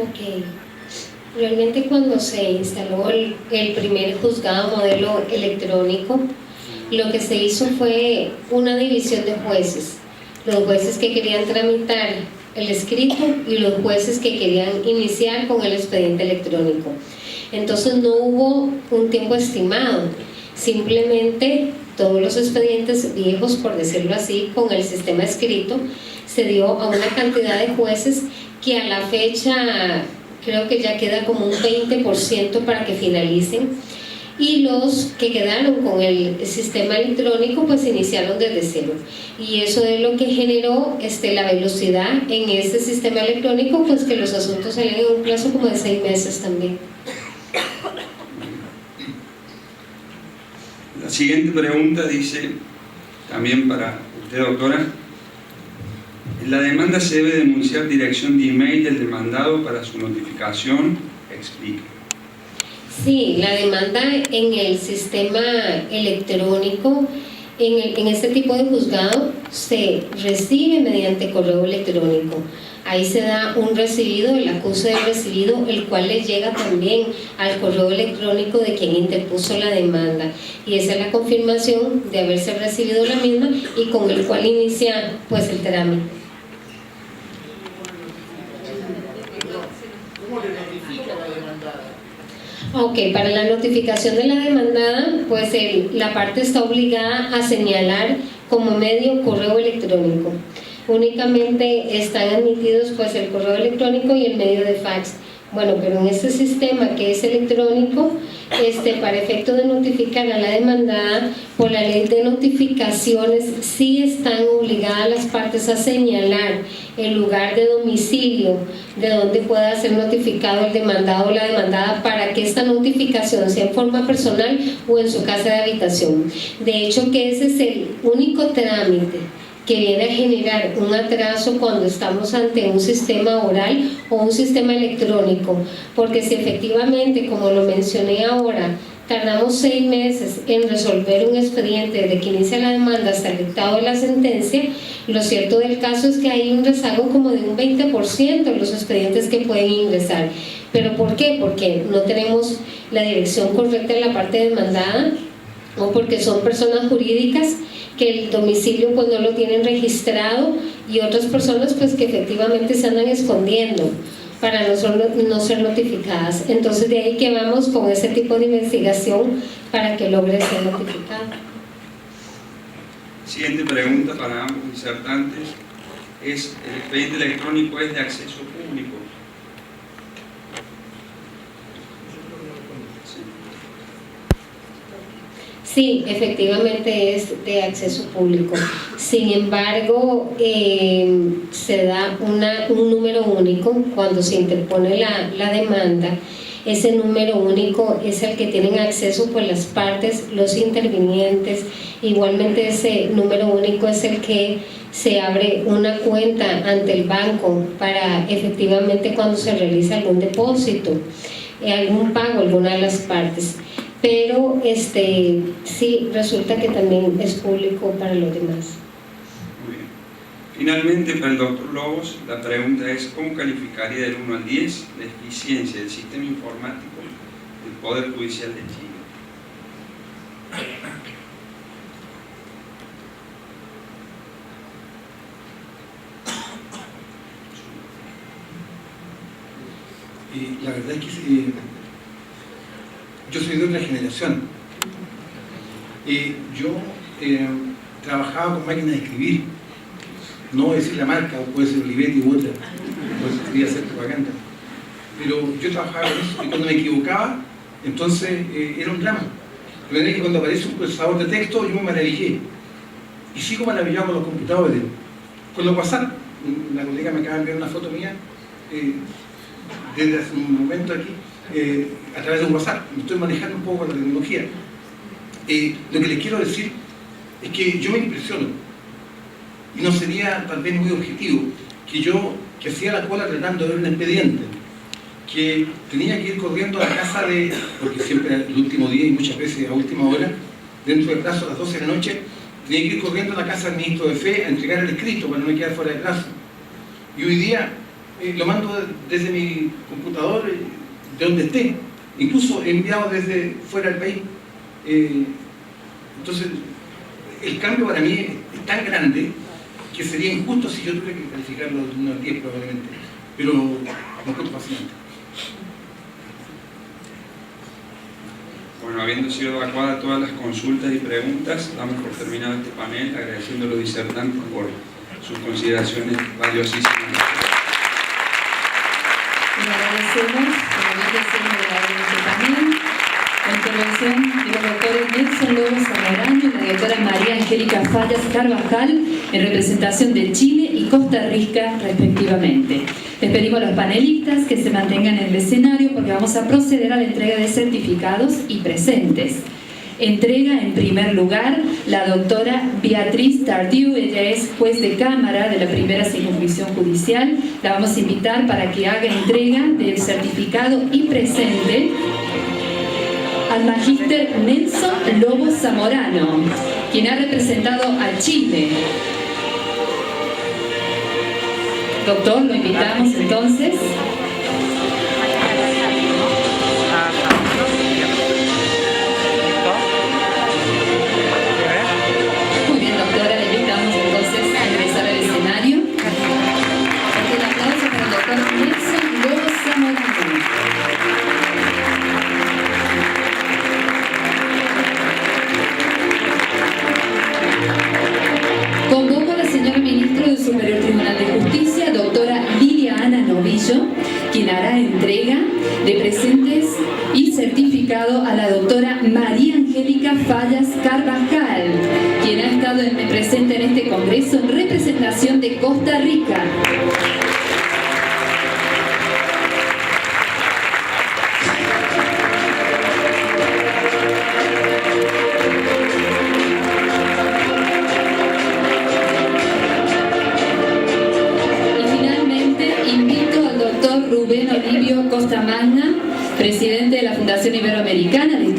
[SPEAKER 3] Ok. Realmente cuando se instaló el primer juzgado modelo electrónico, lo que se hizo fue una división de jueces. Los jueces que querían tramitar el escrito y los jueces que querían iniciar con el expediente electrónico. Entonces no hubo un tiempo estimado, simplemente todos los expedientes viejos, por decirlo así, con el sistema escrito, se dio a una cantidad de jueces que a la fecha creo que ya queda como un 20% para que finalicen, y los que quedaron con el sistema electrónico pues iniciaron desde cero, y eso es lo que generó la velocidad en ese sistema electrónico, pues que los asuntos salen en un plazo como de 6 meses también.
[SPEAKER 2] La siguiente pregunta dice, también para usted, doctora: ¿la demanda se debe denunciar dirección de email del demandado para su notificación? Explique.
[SPEAKER 3] Sí, la demanda en el sistema electrónico, en este tipo de juzgado, se recibe mediante correo electrónico. Ahí se da un recibido, el acuse de recibido, el cual le llega también al correo electrónico de quien interpuso la demanda. Y esa es la confirmación de haberse recibido la misma y con el cual inicia pues el trámite.
[SPEAKER 9] ¿Cómo le notifica a la demandada?
[SPEAKER 3] Ok, para la notificación de la demandada, pues la parte está obligada a señalar como medio correo electrónico. Únicamente están admitidos pues el correo electrónico y el medio de fax. Bueno, pero en este sistema que es electrónico, para efecto de notificar a la demandada, por la ley de notificaciones, sí están obligadas las partes a señalar el lugar de domicilio de donde pueda ser notificado el demandado o la demandada, para que esta notificación sea en forma personal o en su casa de habitación. De hecho, que ese es el único trámite que viene a generar un atraso cuando estamos ante un sistema oral o un sistema electrónico, porque si efectivamente, como lo mencioné ahora, tardamos 6 meses en resolver un expediente desde que inicia la demanda hasta el dictado de la sentencia, lo cierto del caso es que hay un rezago como de un 20% de los expedientes que pueden ingresar. ¿Pero por qué? Porque no tenemos la dirección correcta en la parte demandada, o porque son personas jurídicas que el domicilio pues no lo tienen registrado, y otras personas pues que efectivamente se andan escondiendo para no ser notificadas. Entonces de ahí que vamos con ese tipo de investigación para que logre ser notificado.
[SPEAKER 2] Siguiente pregunta para ambos disertantes es: ¿el expediente electrónico es de acceso público?
[SPEAKER 3] Sí, efectivamente es de acceso público. Sin embargo, se da un número único cuando se interpone la demanda, ese número único es el que tienen acceso pues las partes, los intervinientes. Igualmente ese número único es el que se abre una cuenta ante el banco para efectivamente cuando se realiza algún depósito, algún pago, alguna de las partes. Pero sí resulta que también es público para los demás.
[SPEAKER 2] Muy bien. Finalmente, para el doctor Lobos, la pregunta es: ¿cómo calificaría del 1 al 10 la eficiencia del sistema informático del Poder Judicial de Chile?
[SPEAKER 4] La verdad es que yo soy de otra generación. Yo trabajaba con máquinas de escribir, no voy a decir la marca, o puede ser Olivetti u otra, pues quería hacer propaganda, pero yo trabajaba con eso y cuando me equivocaba, entonces era un drama. De manera que cuando aparece un procesador de texto yo me maravillé y sigo maravillado con los computadores, con los WhatsApp. La colega me acaba de enviar una foto mía desde hace un momento aquí, a través de un WhatsApp. Me estoy manejando un poco con la tecnología. Lo que les quiero decir es que yo me impresiono, y no sería tal vez muy objetivo, que yo, que hacía la cola tratando de ver un expediente, que tenía que ir corriendo a la casa de, porque siempre el último día y muchas veces a última hora, dentro del plazo a las 12 de la noche, tenía que ir corriendo a la casa del ministro de Fe a entregar el escrito para no me quedar fuera de plazo. Y hoy día lo mando desde mi computador, de donde esté, incluso enviado desde fuera del país. Entonces, el cambio para mí es tan grande que sería injusto si yo tuviera que calificarlo de 1 al 10 probablemente, pero no creo fácilmente.
[SPEAKER 2] Bueno, habiendo sido evacuadas todas las consultas y preguntas, damos por terminado este panel, agradeciendo a los disertantes por sus consideraciones valiosísimas.
[SPEAKER 1] Le agradecemos este panel la intervención de los doctores Nelson Lobos Zamorano y la doctora María Angélica Fallas Carvajal en representación de Chile y Costa Rica respectivamente. Les pedimos a los panelistas que se mantengan en el escenario porque vamos a proceder a la entrega de certificados y presentes. Entrega en primer lugar la doctora Beatriz Tardieu, ella es juez de cámara de la primera circunscripción judicial. La vamos a invitar para que haga entrega del certificado y presente al magíster Nelson Lobos Zamorano, quien ha representado a Chile. Doctor, lo invitamos entonces. Muy bien, doctora, le invitamos entonces a ingresar al escenario. Un aplauso para el doctor Nelson Lobos Zamorano. Convoco a la señora ministra del Superior Tribunal de Justicia, doctora Lidia Ana Novillo, quien hará entrega de presentes y certificado a la doctora María Angélica Fallas Carvajal, quien ha estado presente en este congreso en representación de Costa Rica. Rubén Olivio Costa Magna, presidente de la Fundación Iberoamericana de Estudios